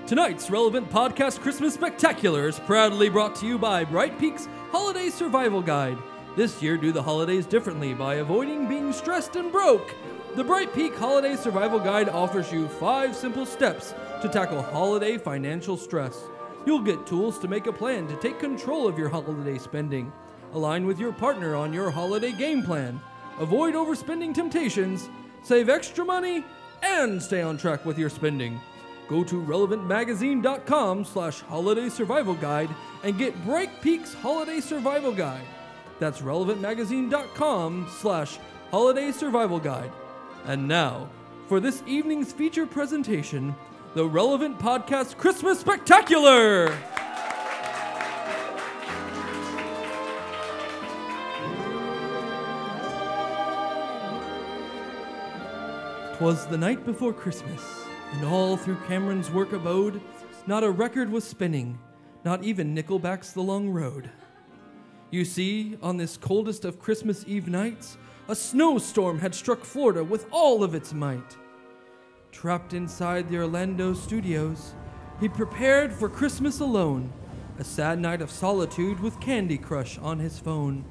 Tonight's Relevant Podcast Christmas Spectacular is proudly brought to you by Brightpeak's Holiday Survival Guide. This year, do the holidays differently by avoiding being stressed and broke. The Brightpeak Holiday Survival Guide offers you 5 simple steps to tackle holiday financial stress. You'll get tools to make a plan to take control of your holiday spending. Align with your partner on your holiday game plan. Avoid overspending temptations. Save extra money and stay on track with your spending. Go to relevantmagazine.com/holiday survival guide and get Brightpeak's Holiday Survival Guide. That's relevantmagazine.com/holiday survival guide. And now, for this evening's feature presentation, the Relevant Podcast Christmas Spectacular! 'Twas the night before Christmas, and all through Cameron's work abode, not a record was spinning, not even Nickelback's The Long Road. You see, on this coldest of Christmas Eve nights, a snowstorm had struck Florida with all of its might. Trapped inside the Orlando studios, he prepared for Christmas alone, a sad night of solitude with Candy Crush on his phone.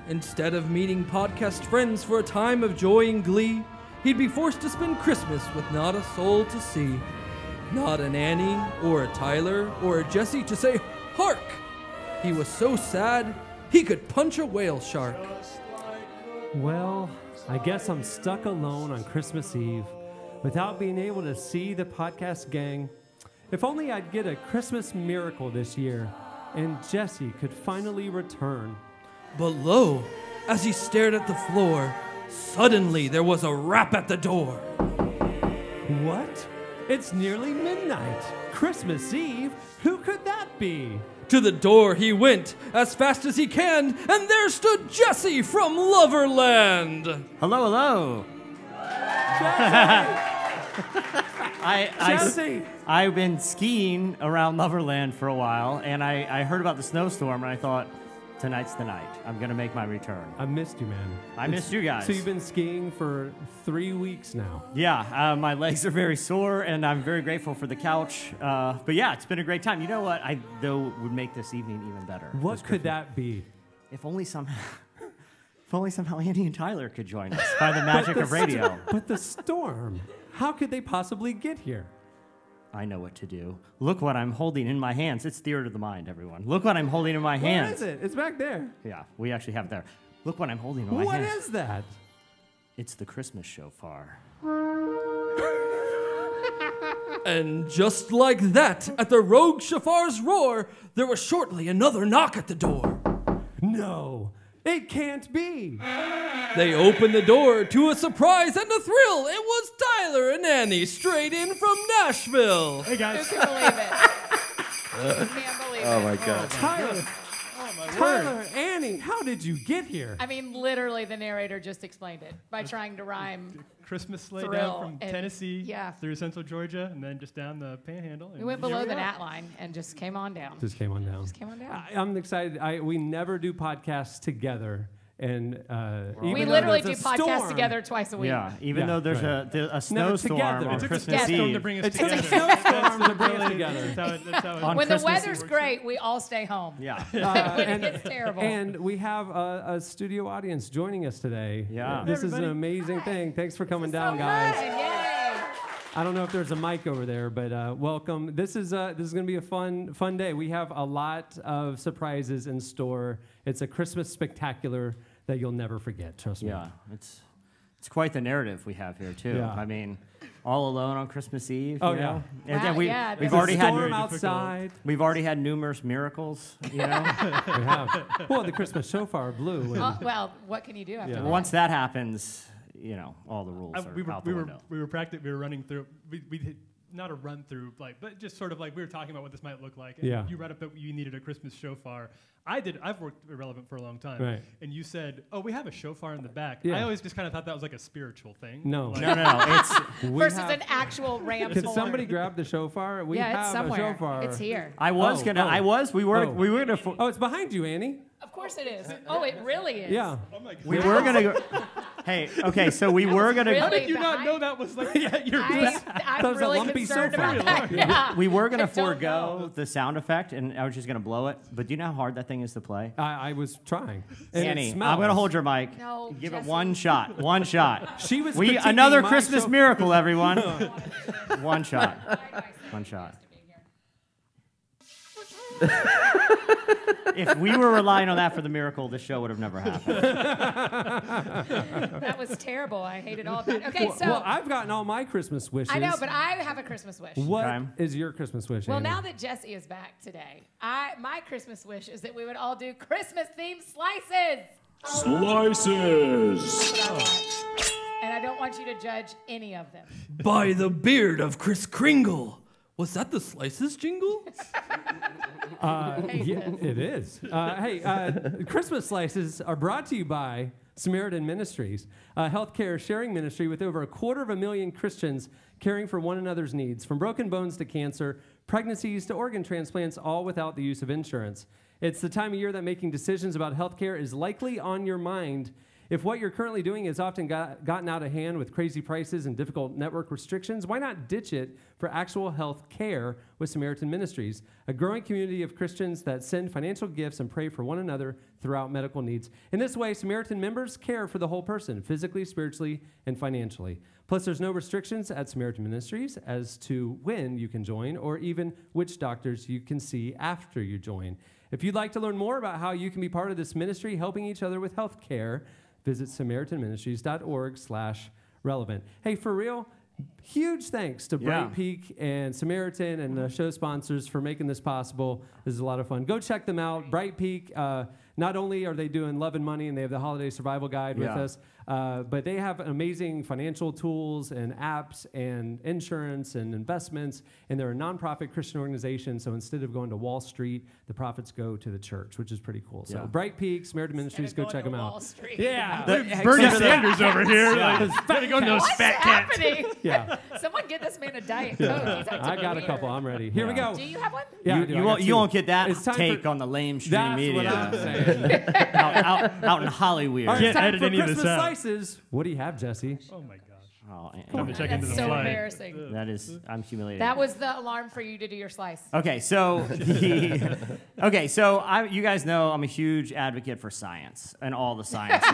Instead of meeting podcast friends for a time of joy and glee, he'd be forced to spend Christmas with not a soul to see. Not an Annie, or a Tyler, or a Jesse to say, "Hark!" He was so sad, he could punch a whale shark. Well, I guess I'm stuck alone on Christmas Eve without being able to see the podcast gang. If only I'd get a Christmas miracle this year and Jesse could finally return. But lo, as he stared at the floor, suddenly there was a rap at the door. What? It's nearly midnight. Christmas Eve? Who could that be? To the door he went as fast as he can, and there stood Jesse from Loverland. Hello, hello. Jesse! I've been skiing around Loverland for a while, and I heard about the snowstorm, and I thought, tonight's the night. I'm going to make my return. I missed you, man. I missed you guys. So you've been skiing for 3 weeks now. Yeah, my legs are very sore, and I'm very grateful for the couch. But yeah, it's been a great time. You know what I, though, would make this evening even better? What could that be? If only somehow Andy and Tyler could join us by the magic of radio. But the storm, how could they possibly get here? I know what to do. Look what I'm holding in my hands. It's theater of the mind, everyone. Look what I'm holding in my hands. Where is it? It's back there. Yeah, we actually have it there. Look what I'm holding in my hands. What is that? It's the Christmas shofar. And just like that, at the rogue shofar's roar, there was shortly another knock at the door. No, it can't be. They opened the door to a surprise and a thrill. It was Tyler and Annie straight in from Nashville. Hey guys. Who can believe it? Can't believe it. Oh my God. Tyler, Annie, how did you get here? I mean, literally, the narrator just explained it by trying to rhyme. Christmas sleigh Thrill down from and- Tennessee yeah. through central Georgia and then just down the Panhandle. We went below the gnat line and just came on down. Just came on down. I'm excited. We never do podcasts together. And We literally do podcasts together twice a week. Yeah, even though there's a snowstorm together. on It took a Christmas snowstorm Eve. to bring us It took together. a snowstorm to bring us together. That's how it On When the Christmas weather's Eve. great, we all stay home. Yeah. It's terrible. And we have a studio audience joining us today. Yeah. This is an Everybody. amazing thing. Thanks for coming So down, guys. good. Yay. I don't know if there's a mic over there, but welcome. This is going to be a fun day. We have a lot of surprises in store. It's a Christmas spectacular that you'll never forget. Trust me. Yeah, it's quite the narrative we have here too. Yeah. I mean, all alone on Christmas Eve. Oh, you know? yeah. And Wow, then yeah, we've that's already had Storm outside. we've already had numerous miracles. You know, We have. Well, the Christmas shofar blew. And Well, what can you do after that? once that happens, you know, all the rules are out the window. we were running through. We did not a run through, but just sort of like we were talking about what this might look like. And Yeah. You read up that you needed a Christmas shofar. I've worked Irrelevant for a long time. Right. And you said, "Oh, we have a shofar in the back." Yeah. I always just kind of thought that was like a spiritual thing. No. Like, No, it's we Versus have- an actual ram's Can horn. somebody grab the shofar? We Yeah, it's have somewhere. a shofar. It's here. we were gonna Oh, it's behind you, Annie. Of course it is. Oh, it really is. Yeah. Oh my God. we were gonna go. Hey, okay, so we were gonna. How really did you not behind- know that was like your I'm That was a really lumpy concerned sofa. about that. Yeah. We were gonna I don't forego know. the sound effect, and I was just gonna blow it. But do you know how hard that thing is to play? I was trying. And it Annie, smells. I'm gonna hold your mic. No, Give it Jesse. one shot. One shot. She was We critiquing another my Christmas show. miracle, everyone. One shot. One shot. If we were relying on that for the miracle, this show would have never happened. That was terrible. I hated all of that. Okay, so Well, I've gotten all my Christmas wishes. I know, but I have a Christmas wish. What is Okay. your Christmas wish? Well, Annie? now that Jesse is back today, my Christmas wish is that we would all do Christmas-themed slices. Slices! That's what I want. And I don't want you to judge any of them. By the beard of Kris Kringle. Was that the Slices jingle? Yeah, it is. Christmas slices are brought to you by Samaritan Ministries, a healthcare sharing ministry with over 250,000 Christians caring for one another's needs, from broken bones to cancer, pregnancies to organ transplants, all without the use of insurance. It's the time of year that making decisions about healthcare is likely on your mind. If what you're currently doing has often gotten out of hand with crazy prices and difficult network restrictions, why not ditch it for actual health care with Samaritan Ministries, a growing community of Christians that send financial gifts and pray for one another throughout medical needs. In this way, Samaritan members care for the whole person, physically, spiritually, and financially. Plus, there's no restrictions at Samaritan Ministries as to when you can join or even which doctors you can see after you join. If you'd like to learn more about how you can be part of this ministry, helping each other with health care, visit SamaritanMinistries.org/relevant. Hey, for real, huge thanks to Yeah. Brightpeak and Samaritan and the show sponsors for making this possible. This is a lot of fun. Go check them out. Brightpeak, not only are they doing Love and Money, and they have the Holiday Survival Guide with Yeah. us, but they have amazing financial tools and apps and insurance and investments, and they're a nonprofit Christian organization, so instead of going to Wall Street, the profits go to the church, which is pretty cool. So Yeah. Brightpeak, Samaritan Ministries, go Instead of check them going to out. Wall Street. Yeah. Bernie Sanders over here. Yeah. Like, gotta go into those What's fat cats. happening? Yeah. Someone get this man a Diet Coke. He's acting I got a weird. couple. I'm ready. Here we go. Do you have one? Yeah, I you, do. you I won't, got you two. won't get that It's time take for- on the lamestream That's media what I'm saying. out in Hollywood. All right, Can't time edit for any of this Christmas out. slices. What do you have, Jesse? Oh my gosh. Oh, Time to check into That's the so flight. embarrassing. that is, I'm humiliated. That was the alarm for you to do your slice. Okay, so you guys know I'm a huge advocate for science and all the sciences.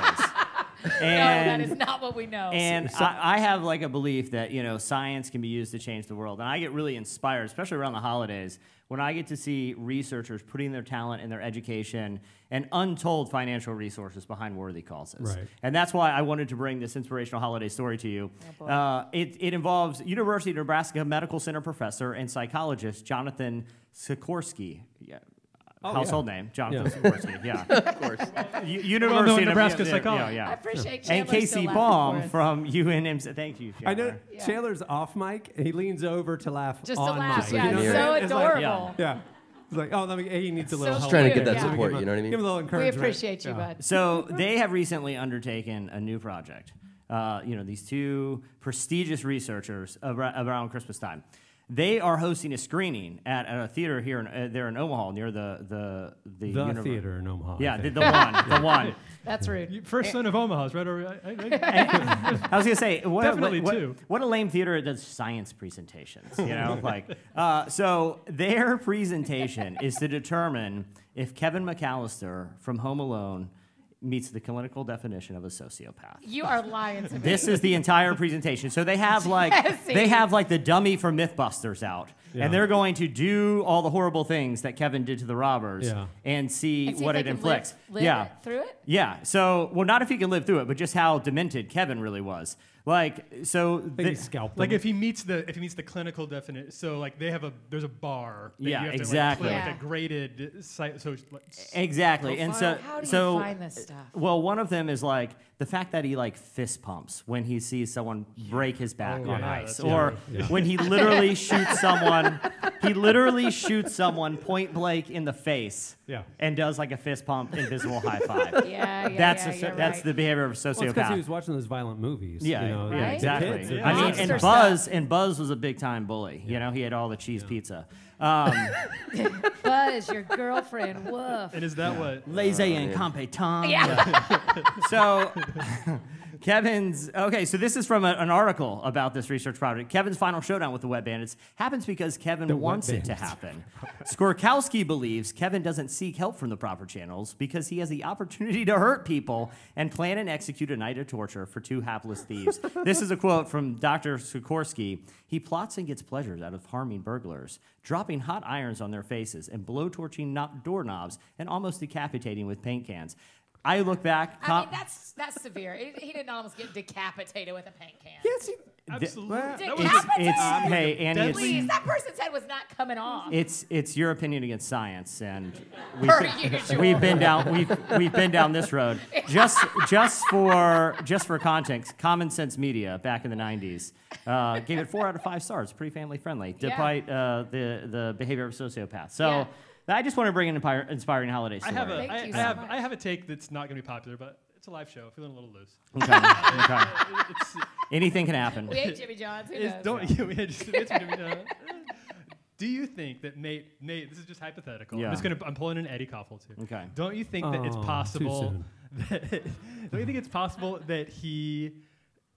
No, that is not what we know. And I have like a belief that, science can be used to change the world. And I get really inspired, especially around the holidays, when I get to see researchers putting their talent and their education and untold financial resources behind worthy causes. Right. And that's why I wanted to bring this inspirational holiday story to you. Oh, boy. It involves University of Nebraska Medical Center professor and psychologist Jonathan Sikorsky. Yeah. Household name, Jonathan Sikorsky. Yeah. Of course. University Well-known of Nebraska yeah, psychologist. yeah. I appreciate And Chandler Casey still laughing Baum for us. from UNMC. Thank you, I Chandler. know Yeah. Chandler's off mic, and he leans over to laugh Just on to laugh. mic. Yeah, You know it's what so I'm saying? It's like- adorable. yeah. It's like, he needs a little So help. Trying to get cute, that yeah. support, Give him you know what I mean? Give him a little We encouragement. appreciate you, Yeah. bud. So they have recently undertaken a new project. These two prestigious researchers around Christmas time. They are hosting a screening at a theater here there in Omaha near the Theater in Omaha. Yeah, I the think. one. That's rude. First son of Omaha's right over. I was gonna say Definitely two. What a lame theater that does science presentations. So their presentation is to determine if Kevin McAllister from Home Alone meets the clinical definition of a sociopath. You are lying to me. This is the entire presentation. So they have Jesse. the dummy from MythBusters out, Yeah. and they're going to do all the horrible things that Kevin did to the robbers, Yeah. and see And see what if it they can inflicts. live through it? Yeah. So, well, not if he can live through it, but just how demented Kevin really was. He scalped Like him. if he meets the clinical definition, so like there's a bar. That Yeah, you have exactly. To, like, Yeah. a graded site. So Exactly. And so, How do you so find this stuff? well, one of them is like the fact that he like fist pumps when he sees someone break his back on yeah, ice, that's or when he literally shoots someone. He literally shoots someone point blank in the face, Yeah. and does like a fist pump, invisible high five. Yeah, That's you're that's right. the behavior of a Well, it's because he sociopath. was watching those violent movies. Yeah, you know, yeah, Right? exactly. The kids, Yeah. I mean, Monster and stuff. Buzz was a big time bully. You know, he had all the cheese pizza. Buzz, your girlfriend. Woof. and is that what? Laissez incompétent. Yeah. So, Okay, so this is from an article about this research project. Kevin's final showdown with the Wet Bandits happens because Kevin wants it to happen. Skorkowski believes Kevin doesn't seek help from the proper channels because he has the opportunity to hurt people and plan and execute a night of torture for two hapless thieves. This is a quote from Dr. Sikorsky. He plots and gets pleasures out of harming burglars, dropping hot irons on their faces and blowtorching doorknobs and almost decapitating with paint cans. I look back. I mean, that's severe. He didn't almost get decapitated with a paint can. Yes, Absolutely. Decapitated? Hey, Annie, Please, that person's head was not coming off. it's your opinion against science, and Per usual. we've been down this road. Just for context, Common Sense Media back in the '90s gave it 4 out of 5 stars. Pretty family friendly, despite the behavior of sociopaths. So. Yeah. I just want to bring an inspiring holiday story. I have a take that's not going to be popular, but it's a live show. Feeling a little loose. Okay. Anything can happen. We hate Jimmy Johns. Who knows? Do you think that Nate? This is just hypothetical. Yeah. I'm pulling an Eddie Koffel too. Okay. Don't you think that it's possible? Don't you think it's possible that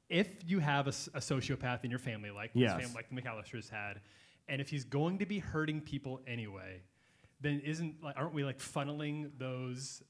if you have a sociopath in your family, like Yes. like the McAllisters had, and if he's going to be hurting people anyway, then aren't we like funneling those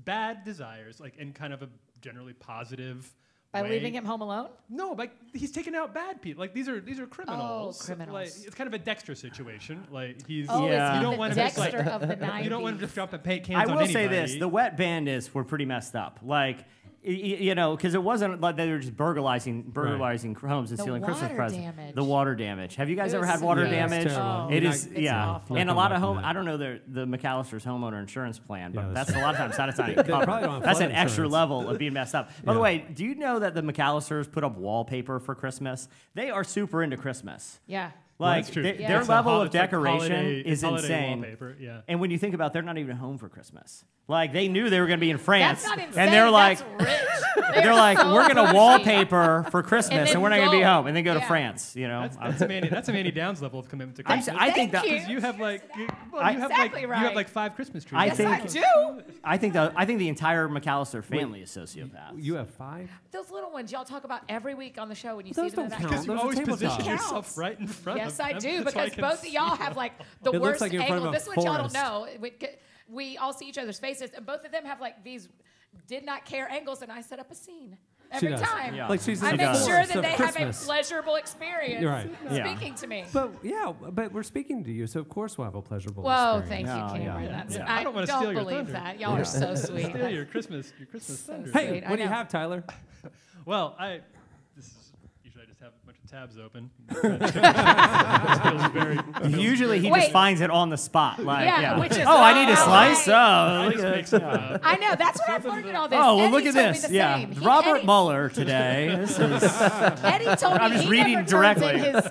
bad desires like in kind of a generally positive By way? leaving him home alone? No, like he's taking out bad people. Like these are criminals. Oh, criminals. Like it's kind of a Dexter situation. Like he's Oh, Yeah. is you he don't want the to just Dexter like of the 90s? you don't want to just drop and paint cans I on will anybody. say this: the Wet Bandits were pretty messed up. Like, you know, because it wasn't like they were just burglarizing homes and The stealing Christmas water presents. damage. The water damage. Have you guys It ever was had water severe. damage? It's terrible. It Oh, is, it's yeah. awful. And a Not lot of gonna I don't know the McAllisters homeowner insurance plan, but Yeah, that's a lot of times that's not even They probably covered. don't have That's flood an extra insurance. level of being messed up. By the Yeah. way, do you know that the McAllisters put up wallpaper for Christmas? They are super into Christmas. Yeah. Like that's true. they- Yeah. their It's level of it's like decoration holiday- is holiday insane. wallpaper, yeah. And when you think about it, they're not even home for Christmas. Like they knew they were going to be in France, That's not insane. and they're like, that's rich. they're like, so we're going to bougie. wallpaper for Christmas, then and we're not going to be go. home, and then go to Yeah. France. You know, That's a Manny Downs level of commitment to I'm Christmas. s- I think Thank that you. Because you have like Exactly you right. have like 5 Christmas trees. I Yes, think- I do. I think the entire McAllister family is sociopaths. You have 5? Those little ones y'all talk about every week on the show when you Those see them in don't that count. because you Those are always tabletop. position Counts. yourself right in front Yes, of I them. do, That's why I because can both of y'all have like the It looks worst like you're in front angle. of a This is what y'all don't forest. know. We all see each other's faces, and both of them have like these did not care angles, and I set up a scene She every does. time. Yeah. Like she's in I the make does. sure forest that of they Christmas. have a pleasurable experience You're right. Yeah. speaking to me. But we're speaking to you, so of course we'll have a pleasurable Whoa, experience. thank you, Yeah, Cameron. yeah. That's, Yeah. I I don't wanna don't steal your believe thunder. that. Y'all are so sweet. Steal your Christmas thunder. so Hey, sweet. what do you I know. have, Tyler? Well, usually I just have a bunch of tabs open. This feels very. Usually he Wait. just finds it on the spot. Like, Yeah, which is oh, I need a not slice. right. Oh, I look just at make some up. I know. That's what I've learned in all this. Oh, well, Eddie look at told me this. the Yeah, same. Robert Eddie, Mueller today. This is Eddie told me I'm just he reading never directly. turns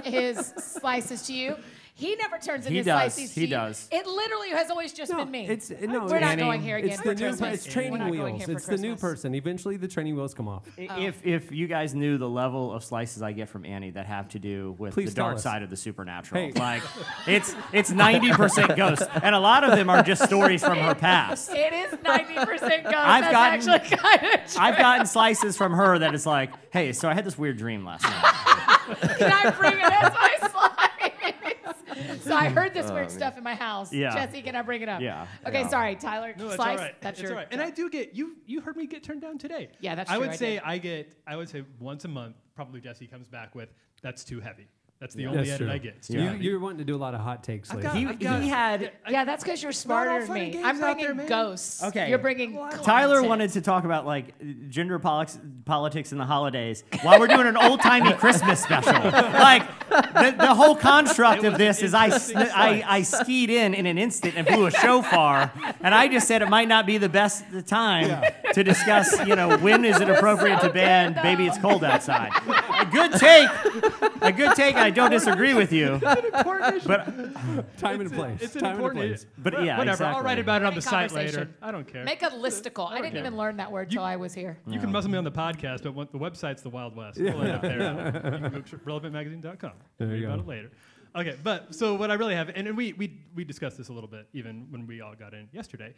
in his slices to you. He never turns in He his does. slices He to you. does. It literally has always just been me. We're We're not going here again It's for the new. Christmas. It's We're training not going wheels. here for It's the new Christmas. person. Eventually, the training wheels come off. If you guys knew the level of slices I get from Annie that have to do with Please the tell dark us. side of the supernatural, Hey. like it's 90% ghosts, and a lot of them are just stories from her past. It is 90% ghost. I've That's gotten- actually kind of true. I've gotten slices from her that is like, hey, so I had this weird dream last night. Can I bring it as my slice? So I heard this weird stuff in my house. Yeah. Jesse, can I bring it up? Yeah, Okay, yeah. sorry, Tyler. No, it's slice. all right. That's It's your. all right. And I do get you heard me get turned down today. Yeah, that's I true, would I say did. I would say once a month, probably Jesse comes back with that's too heavy. That's the only That's edit true. I get. It's too Yeah. heavy. You're wanting to do a lot of hot takes I've lately. got- He had. Yeah, that's because you're smarter all than fun and me. games I'm out bringing there, man. ghosts. Okay. You're bringing. Tyler content. wanted to talk about like gender politics in the holidays while we're doing an old timey Christmas special. Like the whole construct of this is I skied in an instant and blew a shofar, and I just said it might not be the best time to discuss. When is it appropriate to ban good, "Baby though. It's Cold Outside"? A good take. And I don't disagree with you. But Time and place. It's an Time and important. place. But yeah, whatever. exactly. I'll write about it on Any the site conversation. later. I don't care. Make a listicle. I didn't Okay. even learn that word till I was here. You can muzzle me on the podcast, but the website's the Wild West. We'll end up there. You can go to relevantmagazine.com. There you Read about go. it later. Okay, but so what I really have, and we discussed this a little bit even when we all got in yesterday.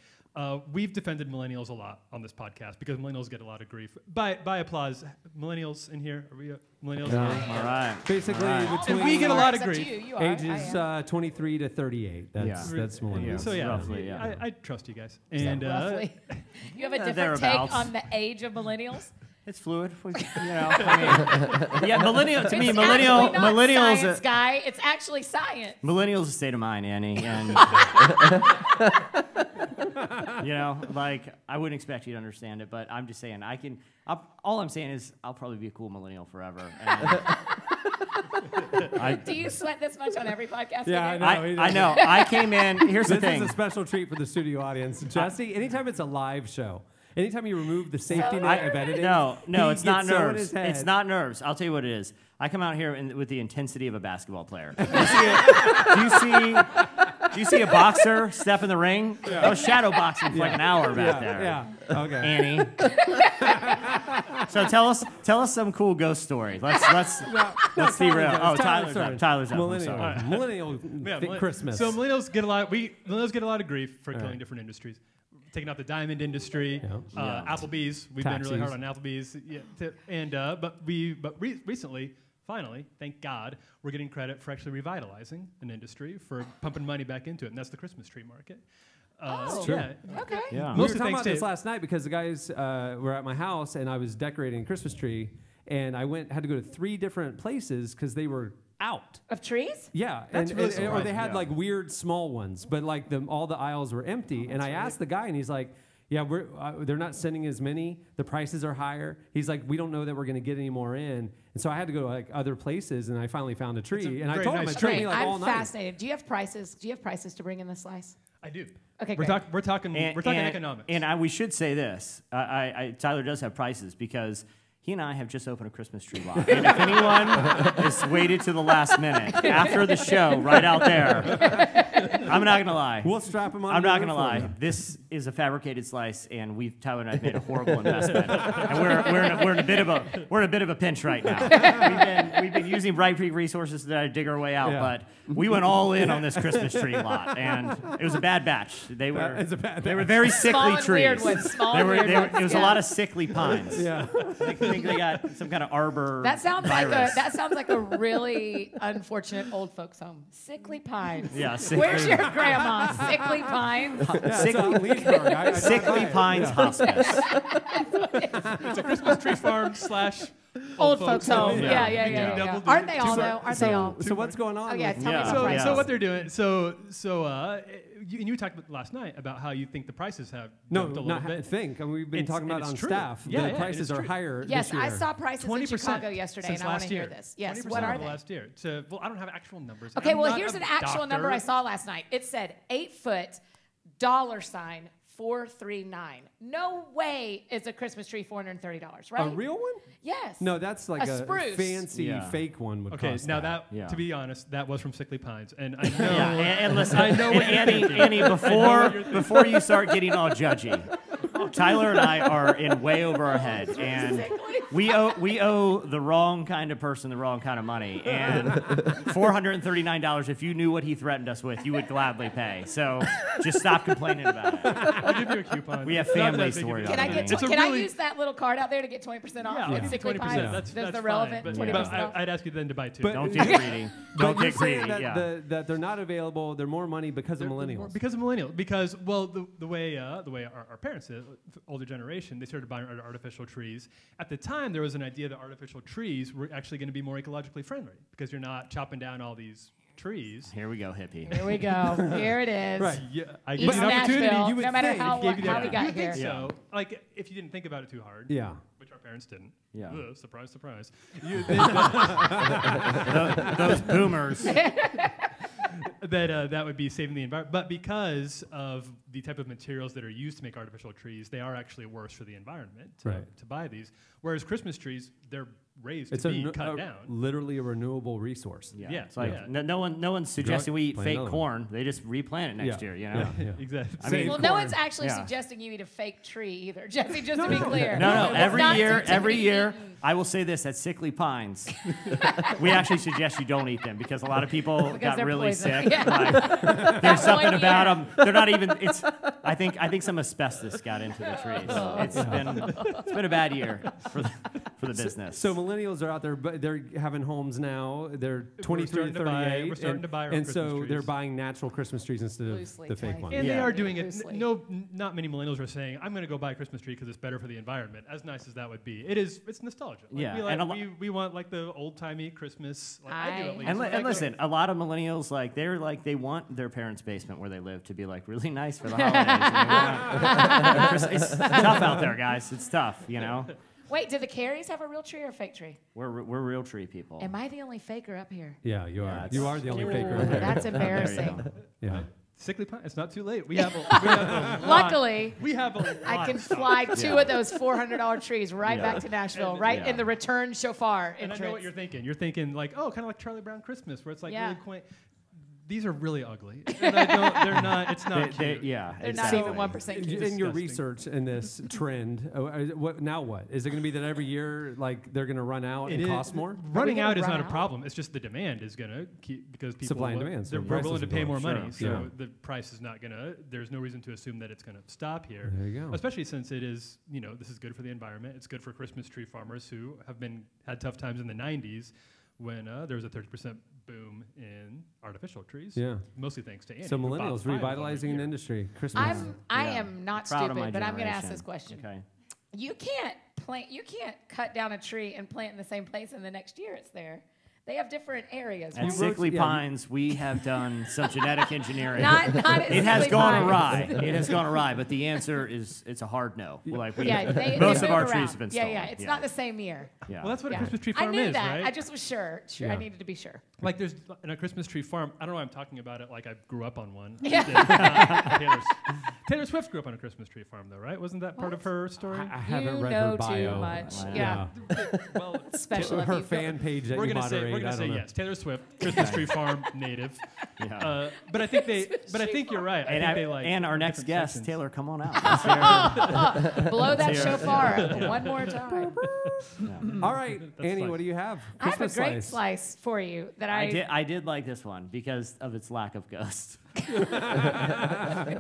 We've defended millennials a lot on this podcast because millennials get a lot of grief. By applause, millennials in here, are we millennials? Yeah. All right. Basically, between And we get a lot of Except grief. you are. ages I am. 23 to 38. That's millennials. Yeah. So yeah, Roughly, yeah. I trust you guys. Is that And roughly? You have a different thereabouts. take on the age of millennials? It's fluid. I mean, yeah, millennial to me, It's millennial, actually not millennials, science, guy. It's actually science. millennials a state of mind, Annie, and like I wouldn't expect you to understand it, but I'm just saying all I'm saying is I'll probably be a cool millennial forever. And Do you sweat this much on every podcast? Yeah, we do? I know. I know. I came in. Here's the This thing. is a special treat for the studio audience. Jesse, anytime it's a live show, anytime you remove the safety net of editing, No, he it's not gets so in nerves. his head. It's not nerves. I'll tell you what it is. I come out here with the intensity of a basketball player. Do you see a boxer step in the ring? Yeah. I was shadow boxing for like an hour back there. Yeah. Okay. Annie. So tell us some cool ghost story. Let's see real. Oh, Tyler's up. Tyler's up. I'm sorry. Millennial Christmas. So millennials get a lot. Millennials get a lot of grief for killing different industries. Taking out the diamond industry, Applebee's. We've been really hard on Applebee's, but recently, finally, thank God, we're getting credit for actually revitalizing an industry, for pumping money back into it, and that's the Christmas tree market. Oh, true. okay. Yeah. We were Most of talking about thanks this to last night because the guys were at my house and I was decorating a Christmas tree, and I had to go to 3 different places because they were out. Of trees? Yeah, That's really or they surprising, had like weird small ones, but like all the aisles were empty. And I asked the guy, and he's like, "Yeah, they're not sending as many. The prices are higher." He's like, "We don't know that we're going to get any more in." And so I had to go to like other places, and I finally found a tree. And I very told him nice it took Okay, me like all I'm night. fascinated. Do you have prices? Do you have prices to bring in the slice? I do. Okay, we're great. talking economics. And we should say this. Tyler does have prices because he and I have just opened a Christmas tree lot. And if anyone has waited to the last minute after the show, right out there, I'm not gonna lie. We'll strap him on. I'm not gonna lie. This is a fabricated slice, and Tyler and I have made a horrible investment, and we're in a bit of a pinch right now. We've been using Brightpeak resources to dig our way out, but we went all in on this Christmas tree lot, and it was a bad batch. They were very sickly Small and trees. weird ones. Small and weird ones. It was a lot of sickly pines. Yeah. I think they got some kind of arbor That sounds virus. like a really unfortunate old folks home. Sickly pines. Yeah, sickly. Where's your grandma? Sickly pines. Sickly Pines Hospice. It's a Christmas tree farm / Old folks home. Yeah. Yeah. Aren't they all though? Aren't they all? So what's going on? Oh yeah. with- Tell me Yeah. about prices. So what they're doing? You talked about last night about how you think the prices have No, jumped a not little bit. think. I mean, we've been talking about it's on true. staff. Yeah, the yeah, prices it is are true. higher Yes, this year. I saw prices in 20% Chicago yesterday, since and I want last to hear year. this. Yes, 20% what are over they? last year. Well, I don't have actual numbers. Okay, I'm well, not here's a an actual number doctor. I saw last night. It said 8-foot $439. No way is a Christmas tree $430, right? A real one? Yes. No, that's like A a spruce. fancy fake one would Okay, cost now that. to be honest, that was from Sickly Pines, and I know. Yeah, and listen, I know what you're thinking. Annie, before you start getting all judgy, Tyler and I are in way over our head, and we owe the wrong kind of person the wrong kind of money, and $439. If you knew what he threatened us with, you would gladly pay. So just stop complaining about it. I'll give you a coupon. We have Not that families big to of a worry deal. Can I about. get? It's a Can I really- use that little card out there to get 20% off? Yeah, with I'll Sickly 20%. Pines? That's There's the fine, relevant but 20% off. I'd ask you then to buy 2. But- Don't get greedy. Don't But you get say greedy. that, Yeah. that they're not available. They're more money because of millennials. Because of millennials. Because the way our parents did, older generation, they started buying artificial trees. At the time, there was an idea that artificial trees were actually going to be more ecologically friendly because you're not chopping down all these trees. Here we go, hippie. Here we go. Here it is. Right. Yeah, I East gave you an opportunity. Nashville, you would no matter think. how, Gave you the how we got opportunity. here. So, like, if you didn't think about it too hard, Yeah. which our parents didn't. Yeah. Ugh, surprise, surprise. Those boomers. that would be saving the environment. But because of the type of materials that are used to make artificial trees, they are actually worse for the environment to buy these. Whereas Christmas trees, they're raised to be cut down. Literally a renewable resource. Yeah. It's like no one's suggesting we eat fake corn. They just replant it next year, you know? Yeah. Exactly. I mean, well, no one's actually suggesting you eat a fake tree either, Jesse, just to be clear. No. Every year, I will say this, at Sickly Pines, we actually suggest you don't eat them because a lot Because got they're really poison. sick. Yeah. Like, there's something about them. They're not even, I think some asbestos got into the trees. It's been a bad year for the business. So millennials are out there, but they're having homes now. They're 23 to 38. We're starting to buy our Christmas so trees. they're buying natural Christmas trees instead of Loosely the fake tied. ones. And they are doing it. Loosely. Not many millennials are saying, "I'm going to go buy a Christmas tree because it's better for the environment." As nice as that would be, it's nostalgia. Like, Yeah, we want like the old timey Christmas. Like, I do at least. And listen, a lot of millennials they want their parents' basement where they live to be like really nice for the holidays. It's tough out there, guys. It's tough, you know. Wait, do the Careys have a real tree or a fake tree? We're real tree people. Am I the only faker up here? Yeah, you are. it's- You are the only Ooh, faker. in there. that's There you embarrassing. go. Yeah. Sickly Pine. It's not too late. We have a Luckily, we have a lot I can of stuff. fly two of those $400 trees right Yeah. back to Nashville, And- right yeah. in the return shofar And entrance. I know what you're thinking. You're thinking like, oh, kind of like Charlie Brown Christmas, where it's like Yeah. really quaint. These are really ugly. And they're not. It's not cute. Yeah. They're not exactly. even 1% cute. In your disgusting. research in this trend, now what? Is it going to be that every year, like, they're going to run out and It cost more? Running gonna out is run not a out? problem. It's just the demand is going to keep because people Supply and demand, so they're prices willing to will pay go more up. money. Sure. So Yeah. the price is not going to. There's no reason to assume that it's going to stop here. There you go. Especially since it is, this is good for the environment. It's good for Christmas tree farmers who had tough times in the 90s when there was a 30% boom in artificial trees. Yeah. Mostly thanks to Andy. So who bought millennials 5 of them revitalizing a an year. industry. Christmas. I Yeah. am not Proud of my stupid, but I'm going to ask generation. this question. Okay. You can't cut down a tree and plant in the same place and the next year it's there. They have different areas. At right? Sickly Pines, we have done some genetic engineering. Not at It has Sickly gone Pines. awry. It has gone awry, but the answer is it's a hard no. Like they most of our move trees around. have been Yeah, stolen. yeah. It's not the same year. Yeah. Well, that's what Yeah. a Christmas tree I farm knew is, that. right? I just was sure. Yeah. I needed to be sure. Like there's in a Christmas tree farm. I don't know why I'm talking about it like I grew up on one. Yeah. Taylor Swift grew up on a Christmas tree farm, though, right? Wasn't that part of her story? I haven't You read know her bio. too much. Wow. Yeah. Well, Special. Her of you. fan page that we're you gonna say moderate. I don't know. yes. Taylor Swift, Christmas tree farm native. Yeah. But I think you're right. I think they like. and our next different guest, sections. Taylor, come on out. Let's hear- Blow that Let's hear it. shofar one more time. All right, Annie, slice. what do you have? I have a Christmas great slice for you that I did like this one because of its lack of ghost.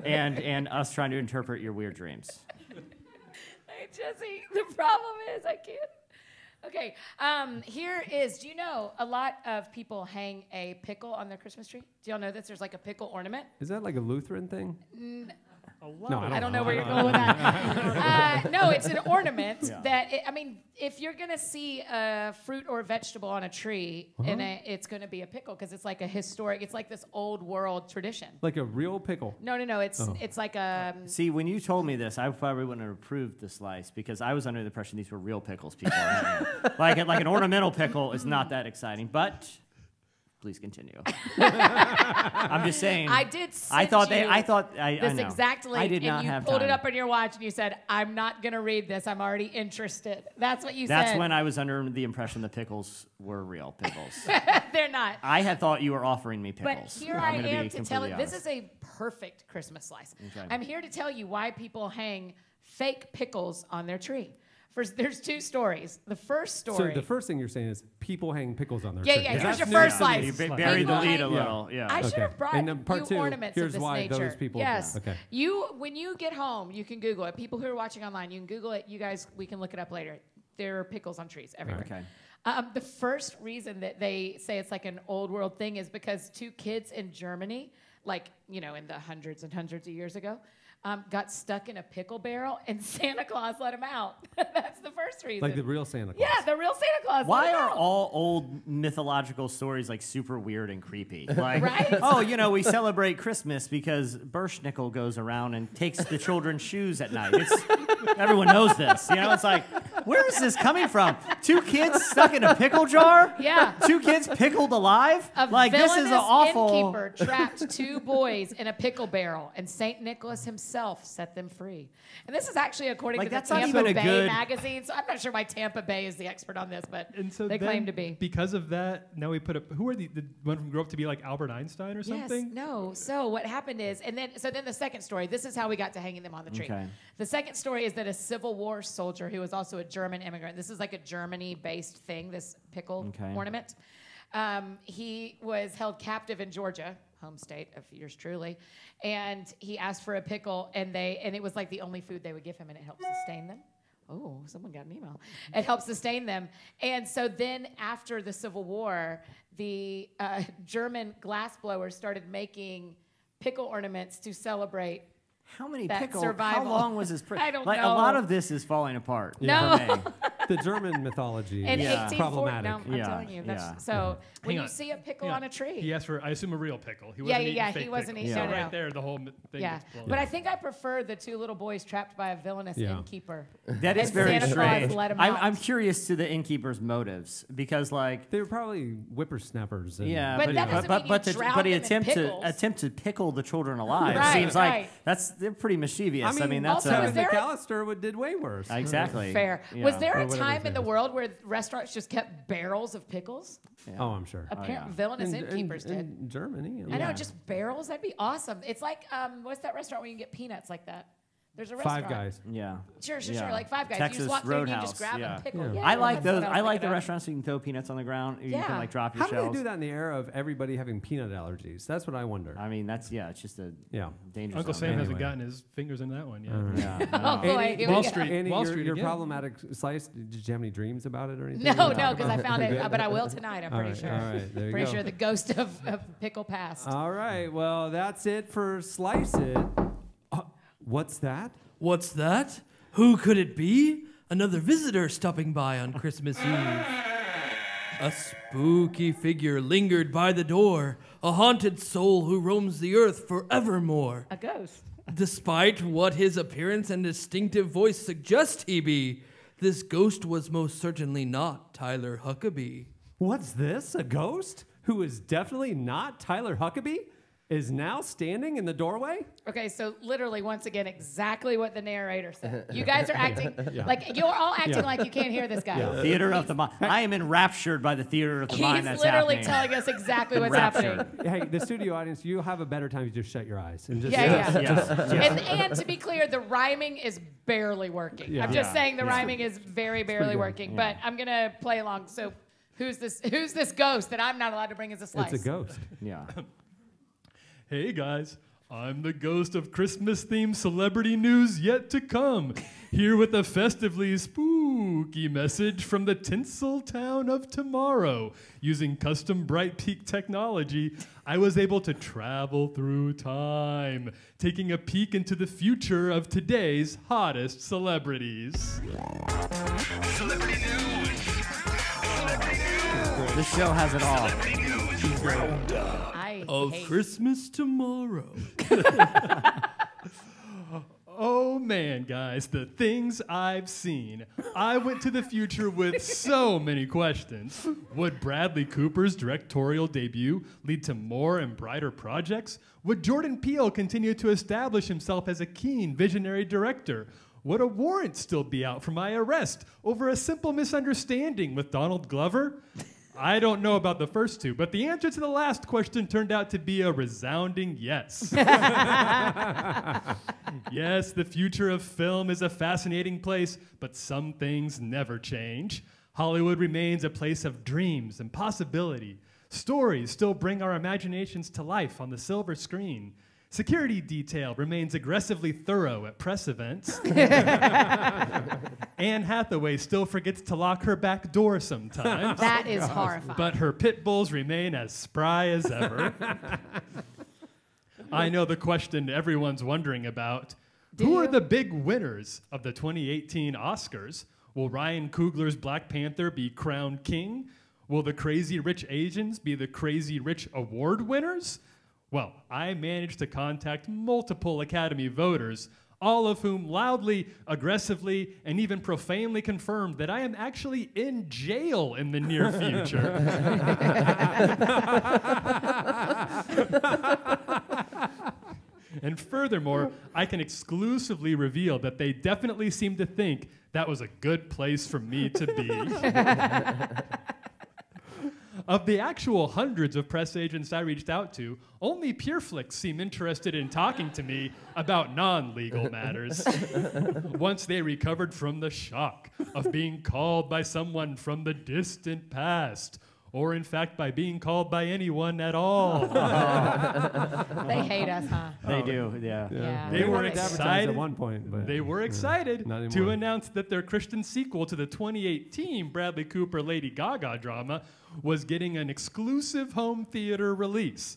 and us trying to interpret your weird dreams. Hey, Jesse, the problem is I can't. Okay, here is, do you know a lot of people hang a pickle on their Christmas tree? Do y'all know this? There's like a pickle ornament. Is that like a Lutheran thing? A lot No, of I don't know where you're going with that. No, it's an ornament that, if you're going to see a fruit or vegetable on a tree, it's going to be a pickle because it's like it's like this old world tradition. Like a real pickle? No, it's like a... See, when you told me this, I probably wouldn't have approved the slice because I was under the impression these were real pickles people are hanging. like an ornamental pickle is not that exciting, but please continue. I'm just saying. I did I thought I this know. exact link, I did not and you have pulled it time. up on your watch, and you said, "I'm not going to read this. I'm already interested." That's what you That's said. when I was under the impression the pickles were real pickles. They're not. I had thought you were offering me But pickles. here I'm I gonna am be to tell you, completely this is a perfect Christmas slice. Okay. I'm here to tell you why people hang fake pickles on their tree. First, there's two stories. The first So story. the first thing you're saying is people hang pickles on their Yeah, tree. yeah, Is here's that your new? first slice. You People buried the lead hang- a little. Yeah. I should Okay. have brought And then part you two, ornaments here's of this why nature. those people- Yes. Okay. When you get home, you can Google it. People who are watching online, you can Google it. You guys, we can look it up later. There are pickles on trees everywhere. Okay. The first reason that they say it's like an old world thing is because two kids in Germany, in the hundreds and hundreds of years ago, got stuck in a pickle barrel and Santa Claus let them out. That's the first reason. Like the real Santa Claus. Yeah, the real Santa Claus. Why let 'em are out. all old mythological stories like super weird and creepy? Like, Right? oh, we celebrate Christmas because Burschnickel goes around and takes the children's shoes at night. Everyone knows this. It's like, where is this coming from? 2 kids stuck in a pickle jar? Yeah. 2 kids pickled alive? A Like, this is an villainous awful... innkeeper trapped 2 boys in a pickle barrel, and St. Nicholas himself set them free. And this is actually according to the that's not Tampa even a Bay good- magazine. So I'm not sure why Tampa Bay is the expert on this, but And so they then, claim to be. Because of that, now we put up. Who are the one from grew up to be like Albert Einstein or something? Yes, no. So what happened is, and then the second story. This is how we got to hanging them on the tree. Okay. The second story is that a Civil War soldier who was also a German immigrant. This is like a Germany-based thing. This pickle ornament. He was held captive in Georgia, home state of yours truly, and he asked for a pickle, and it was like the only food they would give him, and it helped sustain them. Oh, someone got an email. It helped sustain them. And so then after the Civil War, the German glassblowers started making pickle ornaments to celebrate How many that pickles? survival. How long was his... I don't like, know. A lot of this is falling apart. No. for me. The German mythology in is 1840. problematic. No, I'm Yeah, telling you. That's, yeah. So when Hang you on. see a pickle Hang on a tree. He asked for, I assume, a real pickle. He Yeah, wasn't yeah, eating he fake wasn't pickles. eating- So no, no. right there, the whole thing Yeah, gets blown but up. I think I prefer the 2 little boys trapped by a villainous Yeah. innkeeper. That is And very Santa Claus strange. let him I'm, out. I'm curious to the innkeeper's motives because, like, They were probably whippersnappers. And, yeah, But that doesn't mean you drown but he them in pickles. attempt to pickle the children alive Right, seems like right. they're pretty mischievous. I mean, that's also, is Kevin there- McAllister did way worse. exactly Fair. Yeah. Was there Or a whatever time his in the name is. world where restaurants just kept barrels of pickles? Oh, I'm sure. Apparently, yeah. villainous innkeepers did. In Germany. I know, just barrels. That'd be awesome. It's like, what's that restaurant where you can get peanuts like that? There's a restaurant. Five Guys. Yeah. Sure, Yeah. like Five Guys. Texas you just walk through and you Roadhouse, just grab yeah. a pickle. Yeah. Yeah, I like that's those. what I like the thinking of. restaurants you can throw peanuts on the ground. You Yeah. can like drop your How shells. do they do that in the era of everybody having peanut allergies? That's what I wonder. I mean, it's just a Yeah. dangerous. Uncle zone. Sam hasn't Anyway. gotten his fingers in that one yet. Yeah. I Oh, know. boy, here we Wall go. Street. Annie, Wall your, Street your again. problematic slice, did you have any dreams about it or anything? No, no, because I found it, but I will tonight, I'm pretty right, sure. all right, there you Pretty go. sure the ghost of pickle passed. All right, well, that's it for Slice It. What's that? What's that? Who could it be? Another visitor stopping by on Christmas Eve. A spooky figure lingered by the door, a haunted soul who roams the earth forevermore. A ghost. Despite what his appearance and distinctive voice suggest he be, this ghost was most certainly not Tyler Huckabee. What's this? A ghost who is definitely not Tyler Huckabee is now standing in the doorway? Okay, so literally, once again, exactly what the narrator said. You guys are acting like you're all acting like you can't hear this guy. Theater of the mind. I am enraptured by the theater of the mind He's that's literally happening. telling us exactly what's happening. Hey, the studio audience, you'll have a better time if you just shut your eyes and just Yeah, yeah. Yeah. And to be clear, the rhyming is barely working. Yeah. I'm just Yeah. saying the Yeah. rhyming is very barely good. working. But I'm gonna play along. So, who's this ghost that I'm not allowed to bring as a slice? It's a ghost. Yeah. Hey guys, I'm the ghost of Christmas-themed celebrity news yet to come, here with a festively spooky message from the tinsel town of tomorrow. Using custom Brightpeak technology, I was able to travel through time, taking a peek into the future of today's hottest celebrities. This show has it all. I Of hate Christmas tomorrow. Oh man, guys, the things I've seen. I went to the future with so many questions. Would Bradley Cooper's directorial debut lead to more and brighter projects? Would Jordan Peele continue to establish himself as a keen visionary director? Would a warrant still be out for my arrest over a simple misunderstanding with Donald Glover? I don't know about the first two, but the answer to the last question turned out to be a resounding yes. Yes, the future of film is a fascinating place, but some things never change. Hollywood remains a place of dreams and possibility. Stories still bring our imaginations to life on the silver screen. Security detail remains aggressively thorough at press events. Anne Hathaway still forgets to lock her back door sometimes. that is horrifying. But her pit bulls remain as spry as ever. I know the question everyone's wondering about. Who are the big winners of the 2018 Oscars? Will Ryan Coogler's Black Panther be crowned king? Will the Crazy Rich Asians be the Crazy Rich Award winners? Well, I managed to contact multiple Academy voters, all of whom loudly, aggressively, and even profanely confirmed that I am actually in jail in the near future. And furthermore, I can exclusively reveal that they definitely seem to think that was a good place for me to be. Of the actual hundreds of press agents I reached out to, only PureFlix seem interested in talking to me about non-legal matters. Once they recovered from the shock of being called by someone from the distant past, or in fact by being called by anyone at all. They hate us, huh? They do, yeah. Yeah. They were wanted to advertise excited. at one point, but They were excited not anymore. to announce that their Christian sequel to the 2018 Bradley Cooper Lady Gaga drama was getting an exclusive home theater release.